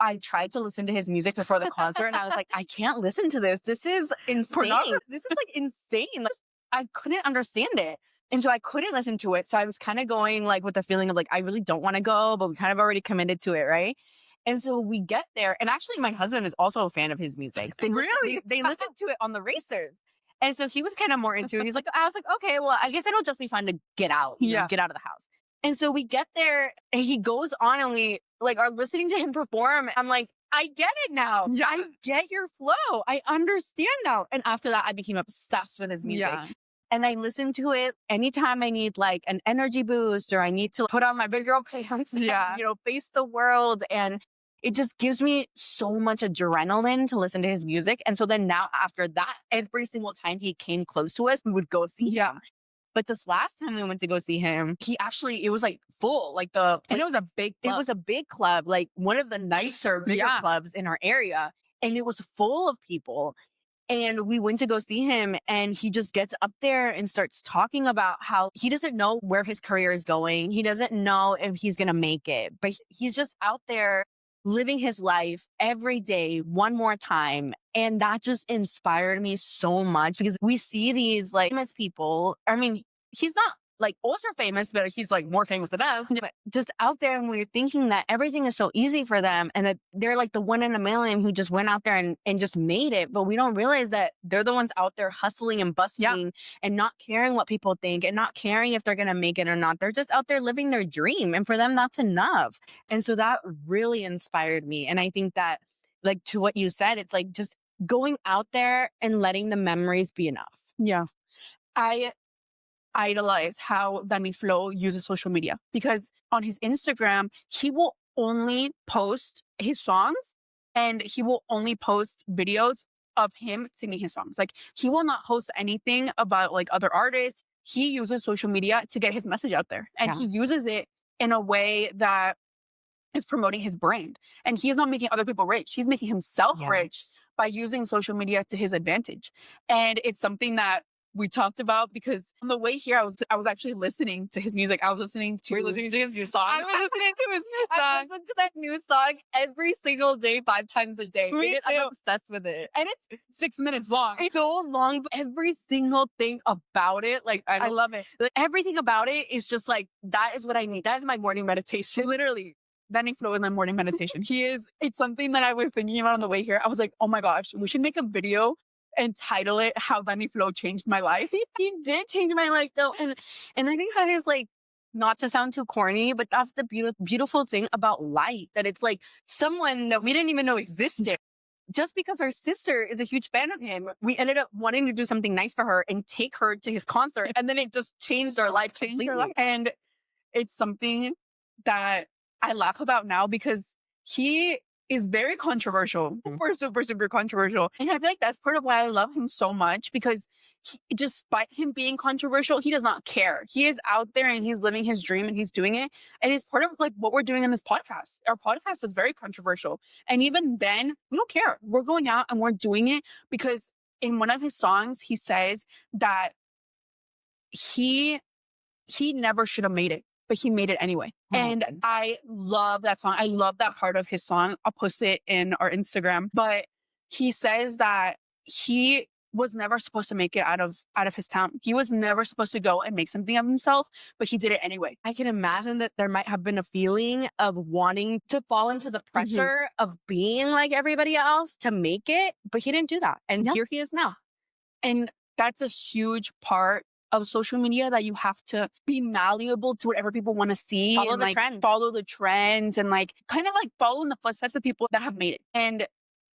I tried to listen to his music before the concert and I was like, I can't listen to this. This is insane. This is like insane. Like, I couldn't understand it. And so I couldn't listen to it. So I was kind of going like with the feeling of like, I really don't want to go, but we kind of already committed to it. Right. And so we get there. And actually my husband is also a fan of his music. They listen to it on the racers. And so he was kind of more into it. I was like, okay, well, I guess it'll just be fun to get out, get out of the house. And so we get there and he goes on and we like are listening to him perform. I'm like, I get it now. Yeah. I get your flow. I understand now. And after that, I became obsessed with his music. Yeah. And I listen to it anytime I need like an energy boost or I need to put on my big girl pants and, you know, face the world. And it just gives me so much adrenaline to listen to his music. And so then now after that, every single time he came close to us, we would go see him. But this last time we went to go see him, it was like full, like and it was a big club. It was a big club, like one of the nicer, bigger clubs in our area. And it was full of people. And we went to go see him and he just gets up there and starts talking about how he doesn't know where his career is going. He doesn't know if he's going to make it, but he's just out there living his life every day one more time. And that just inspired me so much because we see these like famous people. I mean, he's not like ultra famous, but he's like more famous than us. But just out there, and we're thinking that everything is so easy for them and that they're like the one in a million who just went out there and just made it. But we don't realize that they're the ones out there hustling and bustling and not caring what people think and not caring if they're going to make it or not. They're just out there living their dream. And for them, that's enough. And so that really inspired me. And I think that, like, to what you said, it's like just going out there and letting the memories be enough. Yeah. I idolize how Danny Flow uses social media because on his Instagram, he will only post his songs and he will only post videos of him singing his songs. Like, he will not post anything about like other artists. He uses social media to get his message out there, and he uses it in a way that is promoting his brand. And he is not making other people rich. He's making himself rich by using social media to his advantage. And it's something that we talked about because on the way here, I was actually listening to his music. I was listening to his new song. I was listening to his new song. I listen to that new song every single day, 5 times a day. Me too. I'm obsessed with it. And it's 6 minutes long. It's so long, but every single thing about it, like I love it. Like, everything about it is just like, that is what I need. That is my morning meditation. Literally. Danny Flow in my morning meditation. It's something that I was thinking about on the way here. I was like, oh my gosh, we should make a video and title it How Danny Flow Changed My Life. He did change my life though. And I think that is like, not to sound too corny, but that's the beautiful thing about life, that it's like someone that we didn't even know existed. Just because our sister is a huge fan of him, we ended up wanting to do something nice for her and take her to his concert. And then it just changed our life completely. And it's something that I laugh about now because he is very controversial, super controversial. And I feel like that's part of why I love him so much, because despite him being controversial, he does not care. He is out there and he's living his dream and he's doing it. And it's part of like what we're doing in this podcast. Our podcast is very controversial. And even then, we don't care. We're going out and we're doing it because in one of his songs, he says that he never should have made it, but he made it anyway. And I love that song. I love that part of his song. I'll post it in our Instagram. But he says that he was never supposed to make it out of his town. He was never supposed to go and make something of himself, but he did it anyway. I can imagine that there might have been a feeling of wanting to fall into the pressure of being like everybody else to make it, but he didn't do that. And here he is now. And that's a huge part of social media, that you have to be malleable to whatever people want to see. Follow and the like trends. Follow the trends and like kind of like follow in the footsteps of people that have made it. And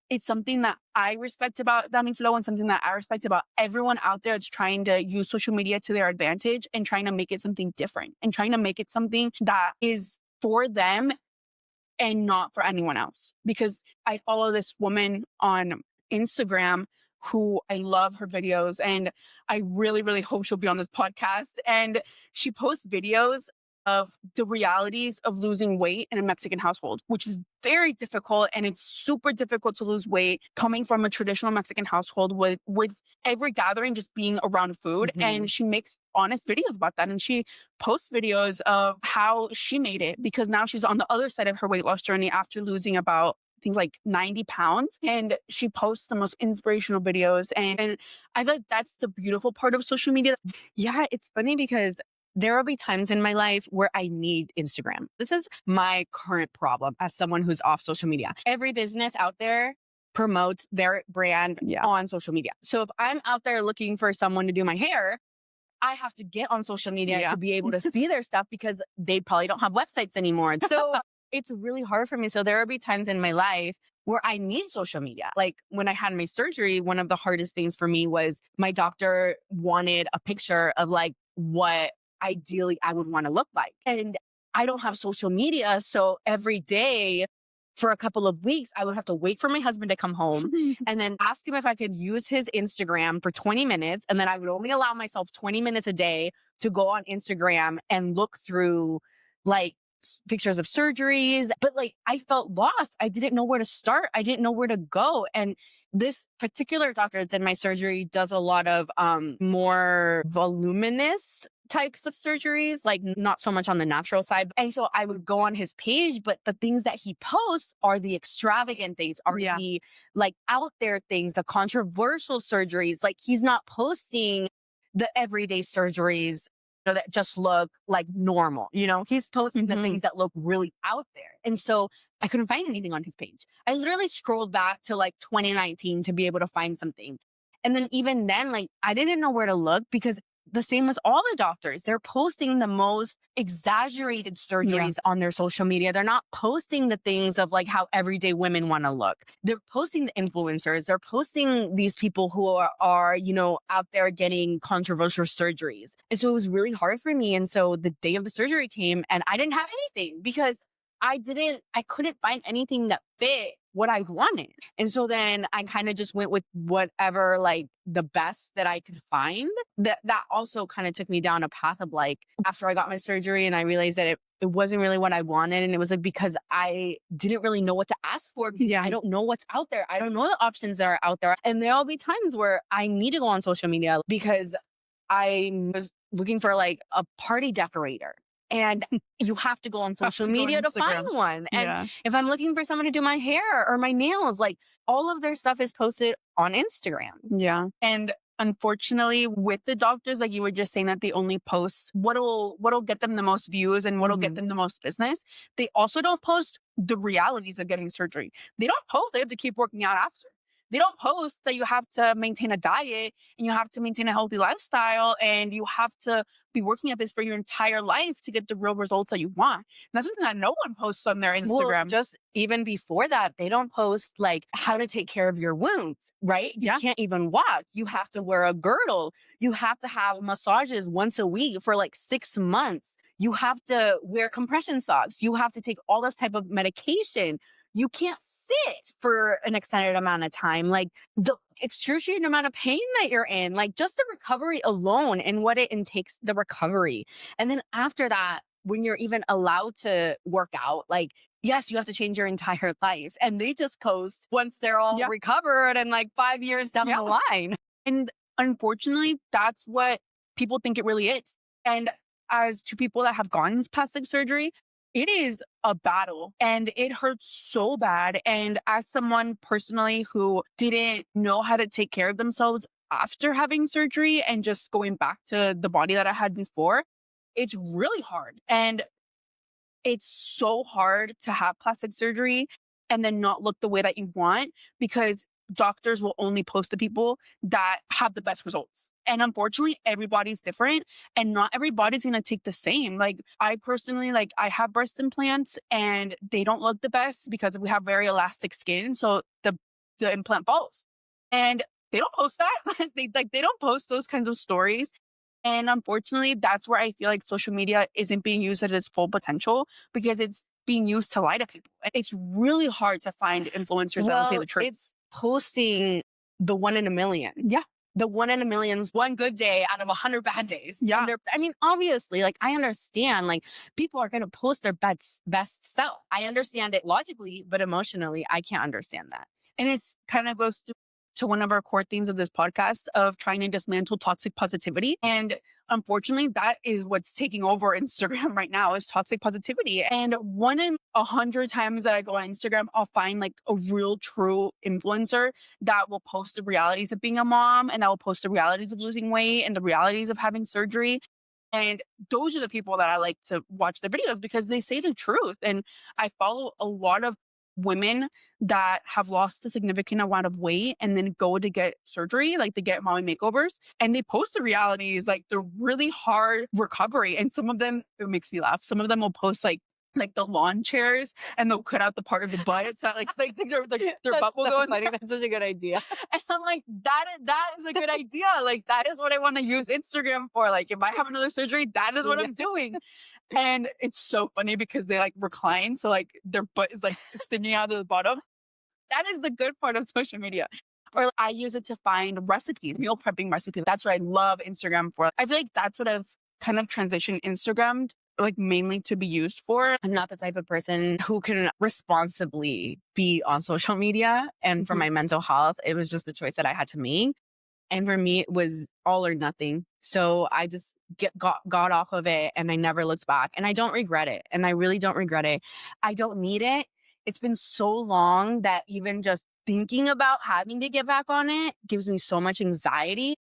it's something that I respect about Danny Flow and something that I respect about everyone out there that's trying to use social media to their advantage and trying to make it something different and trying to make it something that is for them and not for anyone else. Because I follow this woman on Instagram who I love her videos, and I really, really hope she'll be on this podcast. And she posts videos of the realities of losing weight in a Mexican household, which is very difficult. And it's super difficult to lose weight coming from a traditional Mexican household with every gathering just being around food. And she makes honest videos about that. And she posts videos of how she made it, because now she's on the other side of her weight loss journey after losing about, I think, like 90 pounds. And she posts the most inspirational videos. And I feel like that's the beautiful part of social media. Yeah, it's funny because there will be times in my life where I need Instagram. This is my current problem as someone who's off social media. Every business out there promotes their brand on social media. So if I'm out there looking for someone to do my hair, I have to get on social media to be able to see their stuff, because they probably don't have websites anymore. So it's really hard for me. So there will be times in my life where I need social media. Like when I had my surgery, one of the hardest things for me was my doctor wanted a picture of like what ideally I would want to look like. And I don't have social media. So every day for a couple of weeks, I would have to wait for my husband to come home and then ask him if I could use his Instagram for 20 minutes. And then I would only allow myself 20 minutes a day to go on Instagram and look through like pictures of surgeries. But like, I felt lost. I didn't know where to start. I didn't know where to go. And this particular doctor that did my surgery does a lot of more voluminous types of surgeries, like not so much on the natural side. And so I would go on his page, but the things that he posts are the extravagant things, are the like out there things, the controversial surgeries. Like he's not posting the everyday surgeries that just look like normal. He's posting the things that look really out there. And so I couldn't find anything on his page. I literally scrolled back to like 2019 to be able to find something. And then even then, like I didn't know where to look, because the same as all the doctors, they're posting the most exaggerated surgeries on their social media. They're not posting the things of like how everyday women want to look. They're posting the influencers. They're posting these people who are out there getting controversial surgeries. And so it was really hard for me. And so the day of the surgery came and I didn't have anything, because I couldn't find anything that fit what I wanted. And so then I kind of just went with whatever, like the best that I could find. That also kind of took me down a path of like, after I got my surgery and I realized that it wasn't really what I wanted. And it was like, because I didn't really know what to ask for. I don't know what's out there. I don't know the options that are out there. And there'll be times where I need to go on social media because I was looking for like a party decorator. And you have to go on social media to find one. And if I'm looking for someone to do my hair or my nails, like all of their stuff is posted on Instagram. Yeah. And unfortunately, with the doctors, like you were just saying, that they only post what'll get them the most views and what'll get them the most business. They also don't post the realities of getting surgery. They don't post they have to keep working out after. They don't post that you have to maintain a diet and you have to maintain a healthy lifestyle and you have to be working at this for your entire life to get the real results that you want. And that's something that no one posts on their Instagram. Well, just even before that, they don't post like how to take care of your wounds, right? You can't even walk. You have to wear a girdle. You have to have massages once a week for like 6 months. You have to wear compression socks. You have to take all this type of medication. You can't sit for an extended amount of time. Like the excruciating amount of pain that you're in, like just the recovery alone and what it takes, the recovery. And then after that, when you're even allowed to work out, like, yes, you have to change your entire life. And they just post once they're all recovered and like 5 years down the line. And unfortunately, that's what people think it really is. And as to people that have gotten plastic surgery, it is a battle and it hurts so bad. And as someone personally who didn't know how to take care of themselves after having surgery and just going back to the body that I had before, it's really hard. And it's so hard to have plastic surgery and then not look the way that you want, because doctors will only post the people that have the best results. And unfortunately, everybody's different and not everybody's going to take the same. Like I personally, like I have breast implants and they don't look the best because we have very elastic skin. So the implant falls and they don't post that. they don't post those kinds of stories. And unfortunately, that's where I feel like social media isn't being used at its full potential, because it's being used to lie to people. It's really hard to find influencers that will say the truth. It's posting the 1 in a million. Yeah. The 1 in a million is one good day out of 100 bad days. Yeah. I mean, obviously, like I understand, like people are going to post their best self. I understand it logically, but emotionally, I can't understand that. And it's kind of goes to one of our core themes of this podcast of trying to dismantle toxic positivity. And unfortunately, that is what's taking over Instagram right now, is toxic positivity. And 1 in 100 times that I go on Instagram, I'll find like a real true influencer that will post the realities of being a mom and that will post the realities of losing weight and the realities of having surgery. And those are the people that I like to watch their videos because they say the truth. And I follow a lot of women that have lost a significant amount of weight and then go to get surgery, like they get mommy makeovers, and they post the realities, like the really hard recovery. And some of them, it makes me laugh. Some of them will post like the lawn chairs and they'll cut out the part of the butt. So like their butt will go in there. That's such a good idea. And I'm like, that is a good idea. Like that is what I want to use Instagram for. Like if I have another surgery, that is what I'm doing. And it's so funny because they like recline. So like their butt is like sticking out of the bottom. That is the good part of social media. Or I use it to find recipes, meal prepping recipes. That's what I love Instagram for. I feel like that's what I've kind of transitioned Instagram like mainly to be used for. I'm not the type of person who can responsibly be on social media. And for my mental health, it was just the choice that I had to make. And for me, it was all or nothing. So I just got off of it and I never looked back. And I don't regret it. And I really don't regret it. I don't need it. It's been so long that even just thinking about having to get back on it gives me so much anxiety.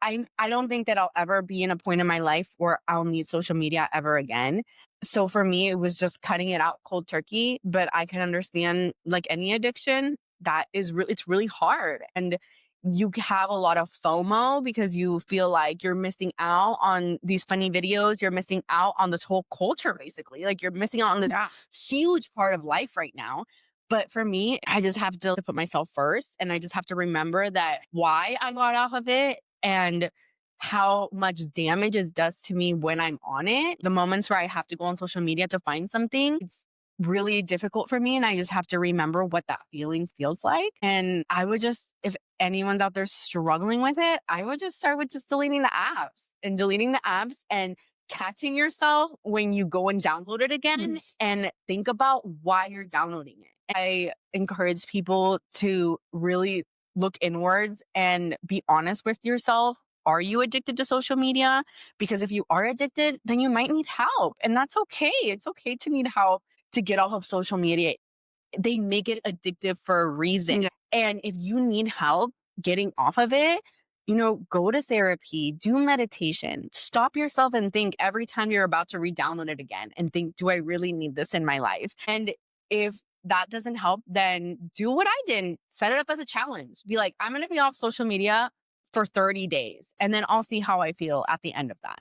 I don't think that I'll ever be in a point in my life where I'll need social media ever again. So for me, it was just cutting it out cold turkey. But I can understand, like any addiction, that is really, it's really hard. And you have a lot of FOMO because you feel like you're missing out on these funny videos. You're missing out on this whole culture, basically. Like you're missing out on this Yeah. huge part of life right now. But for me, I just have to put myself first. And I just have to remember that why I got off of it and how much damage it does to me when I'm on it. The moments where I have to go on social media to find something, it's really difficult for me. And I just have to remember what that feeling feels like. And I would just, if anyone's out there struggling with it, I would just start with just deleting the apps and catching yourself when you go and download it again and think about why you're downloading it. I encourage people to really look inwards and be honest with yourself. Are you addicted to social media? Because if you are addicted, then you might need help. And that's okay. It's okay to need help to get off of social media. They make it addictive for a reason. Yeah. And if you need help getting off of it, go to therapy, do meditation, stop yourself and think every time you're about to re-download it again and think, do I really need this in my life? And if that doesn't help, then do what I did. Set it up as a challenge. Be like, I'm going to be off social media for 30 days and then I'll see how I feel at the end of that.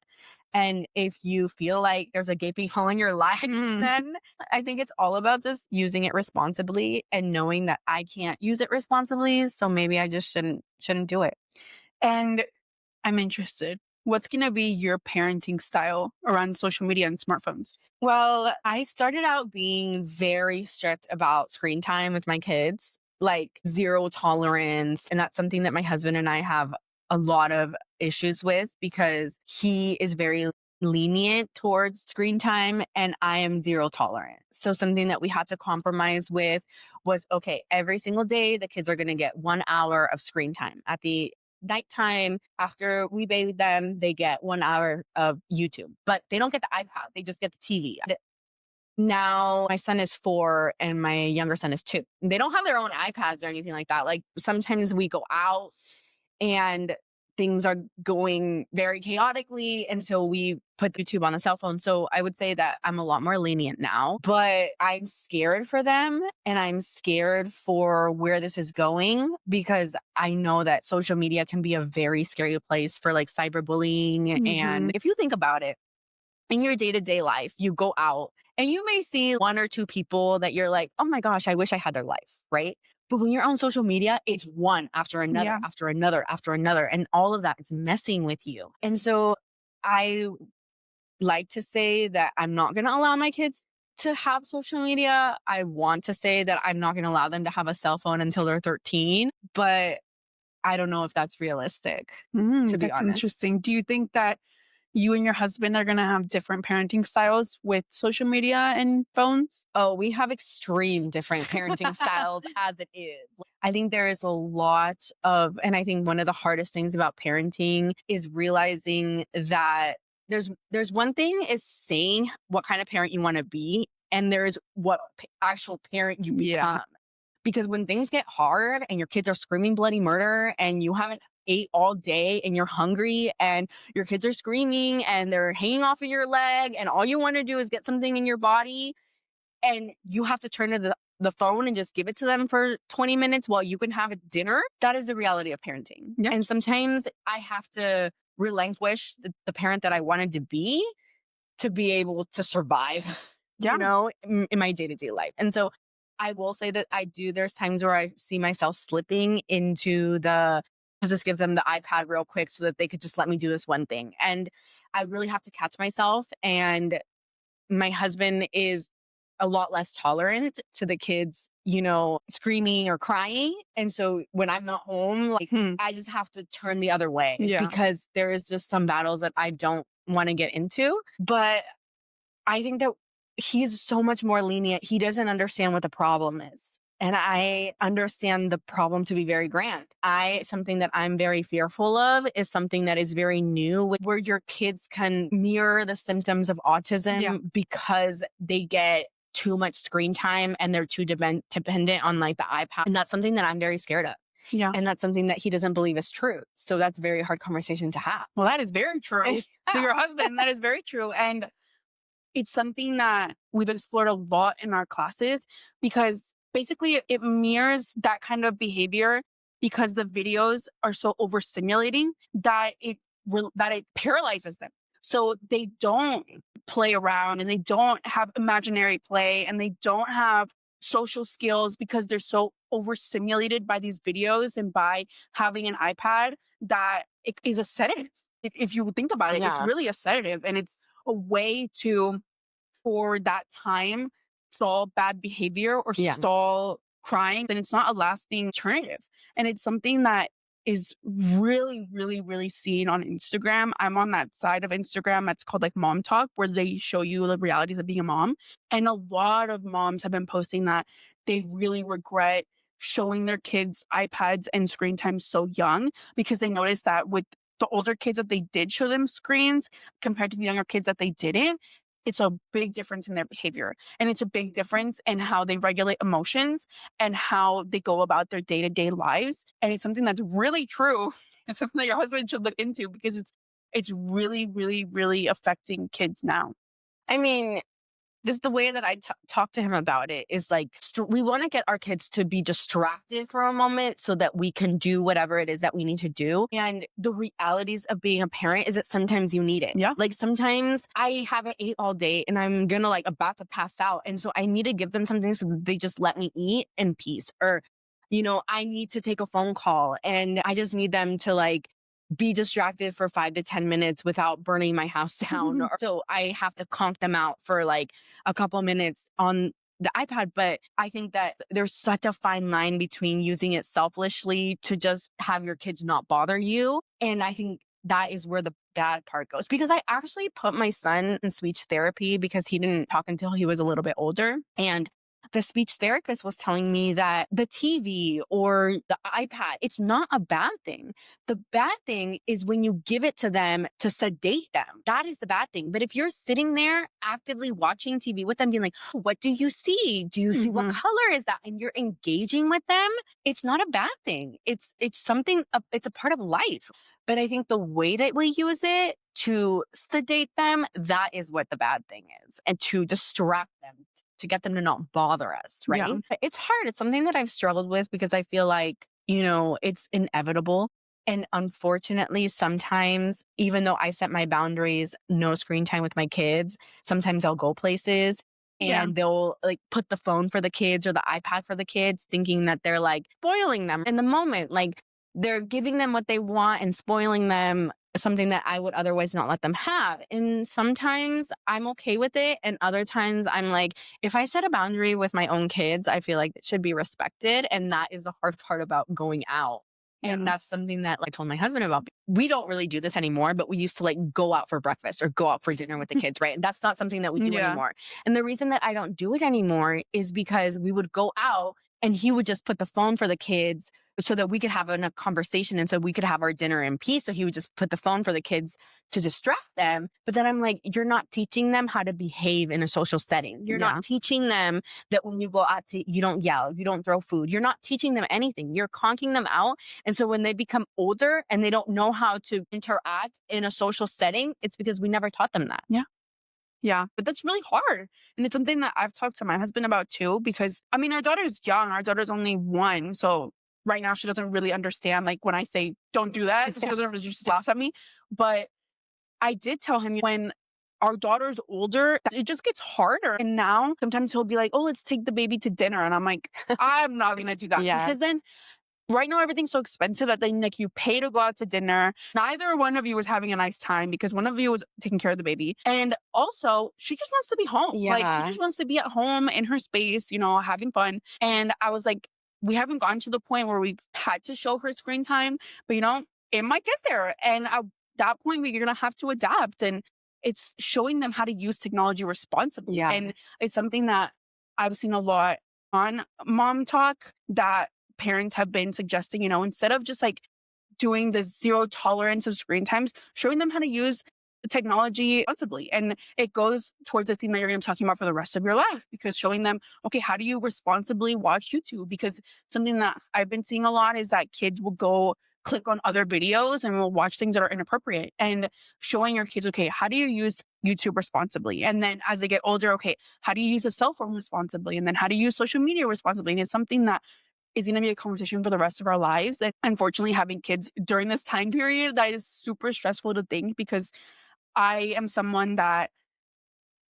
And if you feel like there's a gaping hole in your life, then I think it's all about just using it responsibly and knowing that I can't use it responsibly. So maybe I just shouldn't do it. And I'm interested. What's going to be your parenting style around social media and smartphones? Well, I started out being very strict about screen time with my kids, like zero tolerance. And that's something that my husband and I have a lot of issues with because he is very lenient towards screen time and I am zero tolerant. So something that we had to compromise with was, okay, every single day, the kids are going to get 1 hour of screen time. At the nighttime, after we bathe them, they get 1 hour of YouTube, but they don't get the iPad. They just get the TV. Now my son is 4 and my younger son is 2. They don't have their own iPads or anything like that. Like sometimes we go out and things are going very chaotically. And so we put YouTube on the cell phone. So I would say that I'm a lot more lenient now, but I'm scared for them and I'm scared for where this is going because I know that social media can be a very scary place for like cyberbullying. And if you think about it, in your day-to-day life, you go out and you may see 1 or 2 people that you're like, oh my gosh, I wish I had their life, right? But when you're on social media, it's one after another, after another, after another. And all of that is messing with you. And so I like to say that I'm not going to allow my kids to have social media. I want to say that I'm not going to allow them to have a cell phone until they're 13. But I don't know if that's realistic, to be That's honest. interesting. Do you think that you and your husband are going to have different parenting styles with social media and phones? Oh, we have extreme different parenting styles as it is. I think there is a lot of, and I think one of the hardest things about parenting is realizing that there's one thing is saying what kind of parent you want to be, and there's what actual parent you become. Because when things get hard and your kids are screaming bloody murder and you haven't ate all day and you're hungry and your kids are screaming and they're hanging off of your leg and all you want to do is get something in your body and you have to turn to the phone and just give it to them for 20 minutes while you can have dinner, that is the reality of parenting. And sometimes I have to relinquish the parent that I wanted to be able to survive, in my day-to-day life. And so I will say that there's times where I see myself slipping into I'll just give them the iPad real quick so that they could just let me do this one thing. And I really have to catch myself. And my husband is a lot less tolerant to the kids, screaming or crying. And so when I'm not home, I just have to turn the other way because there is just some battles that I don't want to get into. But I think that he's so much more lenient. He doesn't understand what the problem is. And I understand the problem to be very grand. Something that I'm very fearful of is something that is very new, where your kids can mirror the symptoms of autism because they get too much screen time and they're too dependent on like the iPad. And that's something that I'm very scared of. Yeah. And that's something that he doesn't believe is true. So that's a very hard conversation to have. Well, that is very true. To your husband, that is very true. And it's something that we've explored a lot in our classes because basically it mirrors that kind of behavior because the videos are so overstimulating that it paralyzes them. So they don't play around and they don't have imaginary play and they don't have social skills because they're so overstimulated by these videos and by having an iPad that it is a sedative. If you think about it, it's really a sedative, and it's a way for that time, stall bad behavior or stall crying, then it's not a lasting alternative. And it's something that is really, really, really seen on Instagram. I'm on that side of Instagram that's called like Mom Talk, where they show you the realities of being a mom. And a lot of moms have been posting that they really regret showing their kids iPads and screen time so young because they noticed that with the older kids that they did show them screens compared to the younger kids that they didn't, it's a big difference in their behavior. And it's a big difference in how they regulate emotions and how they go about their day-to-day lives. And it's something that's really true. It's something that your husband should look into because it's really, really, really affecting kids now. I mean, this the way that I talk to him about it is like, we want to get our kids to be distracted for a moment so that we can do whatever it is that we need to do. And the realities of being a parent is that sometimes you need it. Yeah. Like sometimes I haven't ate all day and I'm gonna like about to pass out. And so I need to give them something so that they just let me eat in peace. Or, you know, I need to take a phone call and I just need them to like be distracted for 5 to 10 minutes without burning my house down. So I have to conk them out for like a couple minutes on the iPad. But I think that there's such a fine line between using it selfishly to just have your kids not bother you. And I think that is where the bad part goes, because I actually put my son in speech therapy because he didn't talk until he was a little bit older. And the speech therapist was telling me that the TV or the iPad, it's not a bad thing. The bad thing is when you give it to them to sedate them. That is the bad thing. But if you're sitting there actively watching TV with them, being like, what do you see? Do you see what color is that? And you're engaging with them, it's not a bad thing. It's something, it's a part of life. But I think the way that we use it to sedate them, that is what the bad thing is. And to distract them, to get them to not bother us, right? Yeah. It's hard. It's something that I've struggled with because I feel like, you know, it's inevitable. And unfortunately, sometimes, even though I set my boundaries, no screen time with my kids, sometimes I'll go places and they'll like put the phone for the kids or the iPad for the kids, thinking that they're like spoiling them in the moment. Like they're giving them what they want and spoiling them something that I would otherwise not let them have. And sometimes I'm okay with it. And other times I'm like, if I set a boundary with my own kids, I feel like it should be respected. And that is the hard part about going out. And that's something that like, I told my husband about. We don't really do this anymore, but we used to like go out for breakfast or go out for dinner with the kids, right? And that's not something that we do anymore. And the reason that I don't do it anymore is because we would go out and he would just put the phone for the kids so that we could have a conversation and so we could have our dinner in peace. So he would just put the phone for the kids to distract them. But then I'm like, you're not teaching them how to behave in a social setting. You're not teaching them that when you go out to, you don't yell, you don't throw food. You're not teaching them anything. You're conking them out. And so when they become older and they don't know how to interact in a social setting, it's because we never taught them that. Yeah. Yeah, but that's really hard. And it's something that I've talked to my husband about too, because I mean, our daughter's young. Our daughter's only 1. So right now she doesn't really understand. Like when I say, don't do that, she doesn't really, just laughs at me. But I did tell him when our daughter's older, it just gets harder. And now sometimes he'll be like, oh, let's take the baby to dinner. And I'm like, I'm not going to do that. Because then right now, everything's so expensive that then like you pay to go out to dinner. Neither one of you is having a nice time because one of you was taking care of the baby. And also, she just wants to be home. Like she just wants to be at home in her space, you know, having fun. And I was like, we haven't gotten to the point where we've had to show her screen time, but you know, it might get there. And at that point, you're going to have to adapt. And it's showing them how to use technology responsibly. And it's something that I've seen a lot on Mom Talk that parents have been suggesting, instead of just like doing the zero tolerance of screen times, showing them how to use the technology responsibly. And it goes towards the theme that you're going to be talking about for the rest of your life, because showing them, okay, how do you responsibly watch YouTube? Because something that I've been seeing a lot is that kids will go click on other videos and will watch things that are inappropriate, and showing your kids, okay, how do you use YouTube responsibly? And then as they get older, okay, how do you use a cell phone responsibly? And then how do you use social media responsibly? And it's something that is going to be a conversation for the rest of our lives. And unfortunately, having kids during this time period, that is super stressful to think, because I am someone that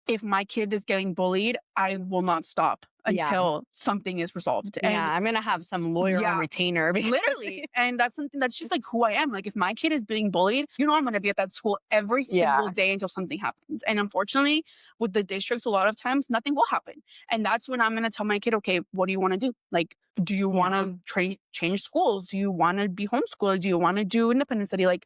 if my kid is getting bullied, I will not stop Yeah. until something is resolved. Yeah, And I'm gonna have some lawyer on Yeah. retainer. literally, and that's something that's just like who I am. Like if my kid is being bullied, I'm going to be at that school every Yeah. single day until something happens. And unfortunately, with the districts, a lot of times nothing will happen. And that's when I'm going to tell my kid, okay, what do you want to do? Like, do you want to change schools? Do you want to be homeschooled? Do you want to do independent study? Like,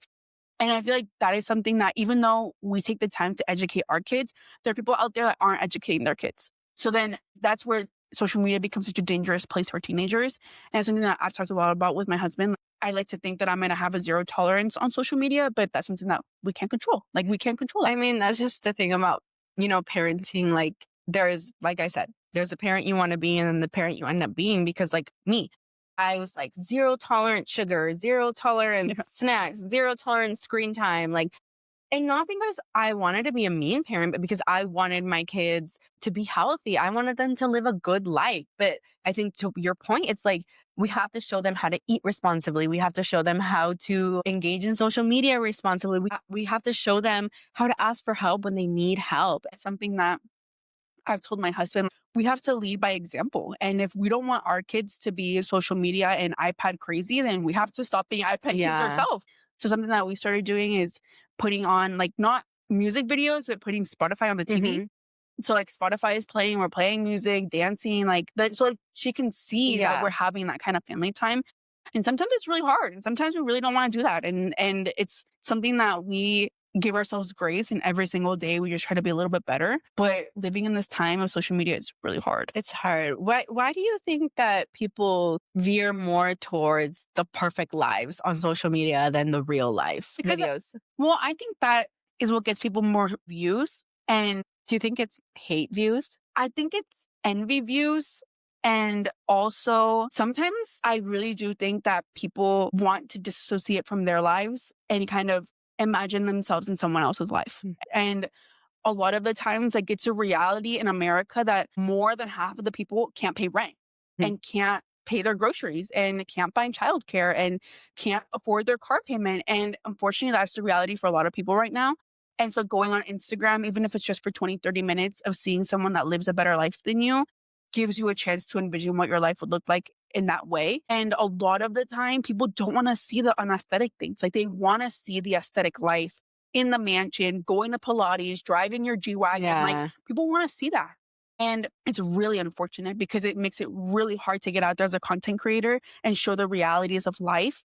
and I feel like that is something that even though we take the time to educate our kids, there are people out there that aren't educating their kids. So then that's where social media becomes such a dangerous place for teenagers. And it's something that I've talked a lot about with my husband. I like to think that I'm going to have a zero tolerance on social media, but that's something that we can't control. Like we can't control that. I mean, that's just the thing about, parenting. Like there's, like I said, there's a parent you want to be and then the parent you end up being, because like me, I was like zero tolerance sugar, zero tolerance snacks, zero tolerance screen time. Like, and not because I wanted to be a mean parent, but because I wanted my kids to be healthy. I wanted them to live a good life. But I think to your point, it's like we have to show them how to eat responsibly. We have to show them how to engage in social media responsibly. We have to show them how to ask for help when they need help. It's something that I've told my husband, we have to lead by example. And if we don't want our kids to be social media and iPad crazy, then we have to stop being iPad kids ourselves. So something that we started doing is putting on like not music videos, but putting Spotify on the TV. So like Spotify is playing, we're playing music, dancing, like that. So like she can see that we're having that kind of family time. And sometimes it's really hard. And sometimes we really don't want to do that. And it's something that we give ourselves grace, and every single day we just try to be a little bit better. But living in this time of social media is really hard. It's hard. Why do you think that people veer more towards the perfect lives on social media than the real life videos? Well, I think that is what gets people more views. And do you think it's hate views? I think it's envy views. And also, sometimes I really do think that people want to disassociate from their lives and kind of imagine themselves in someone else's life. And a lot of the times, like it's a reality in America that more than half of the people can't pay rent and can't pay their groceries and can't find childcare and can't afford their car payment. And unfortunately, that's the reality for a lot of people right now. And so going on Instagram, even if it's just for 20, 30 minutes of seeing someone that lives a better life than you, gives you a chance to envision what your life would look like in that way. And a lot of the time, people don't want to see the unaesthetic things. Like they want to see the aesthetic life in the mansion, going to Pilates, driving your G-Wagon. Like people want to see that. And it's really unfortunate because it makes it really hard to get out there as a content creator and show the realities of life.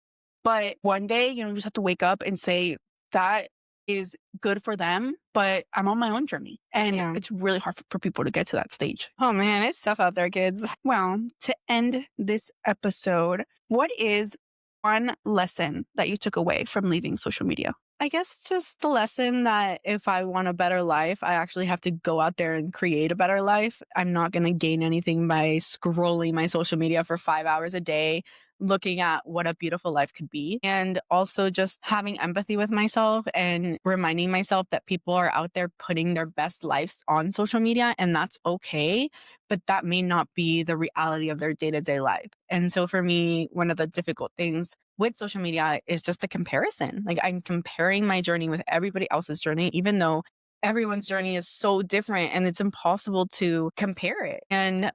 But one day, you just have to wake up and say that is good for them, but I'm on my own journey. And it's really hard for people to get to that stage. Oh man, it's tough out there, kids. Well, to end this episode, what is one lesson that you took away from leaving social media? I guess just the lesson that if I want a better life, I actually have to go out there and create a better life. I'm not going to gain anything by scrolling my social media for 5 hours a day, looking at what a beautiful life could be. And also just having empathy with myself and reminding myself that people are out there putting their best lives on social media, and that's okay, but that may not be the reality of their day-to-day life. And so for me, one of the difficult things with social media is just the comparison. Like I'm comparing my journey with everybody else's journey, even though everyone's journey is so different and it's impossible to compare it. And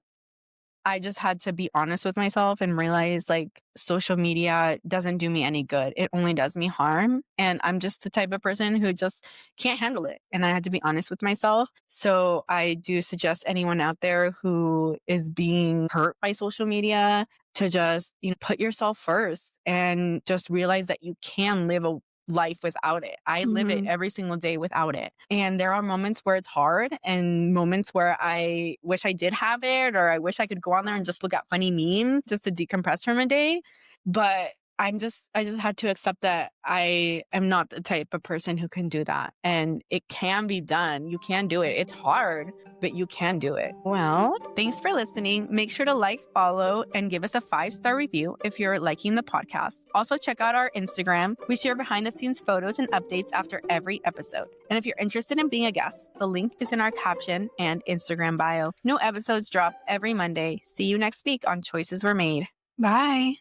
I just had to be honest with myself and realize like social media doesn't do me any good. It only does me harm. And I'm just the type of person who just can't handle it. And I had to be honest with myself. So I do suggest anyone out there who is being hurt by social media to just, put yourself first and just realize that you can live a life without it. I live it Mhm. every single day without it. And there are moments where it's hard and moments where I wish I did have it, or I wish I could go on there and just look at funny memes just to decompress from a day. But I just had to accept that I am not the type of person who can do that. And it can be done. You can do it. It's hard, but you can do it. Well, thanks for listening. Make sure to like, follow, and give us a 5-star review if you're liking the podcast. Also, check out our Instagram. We share behind the scenes photos and updates after every episode. And if you're interested in being a guest, the link is in our caption and Instagram bio. New episodes drop every Monday. See you next week on Choices Were Made. Bye.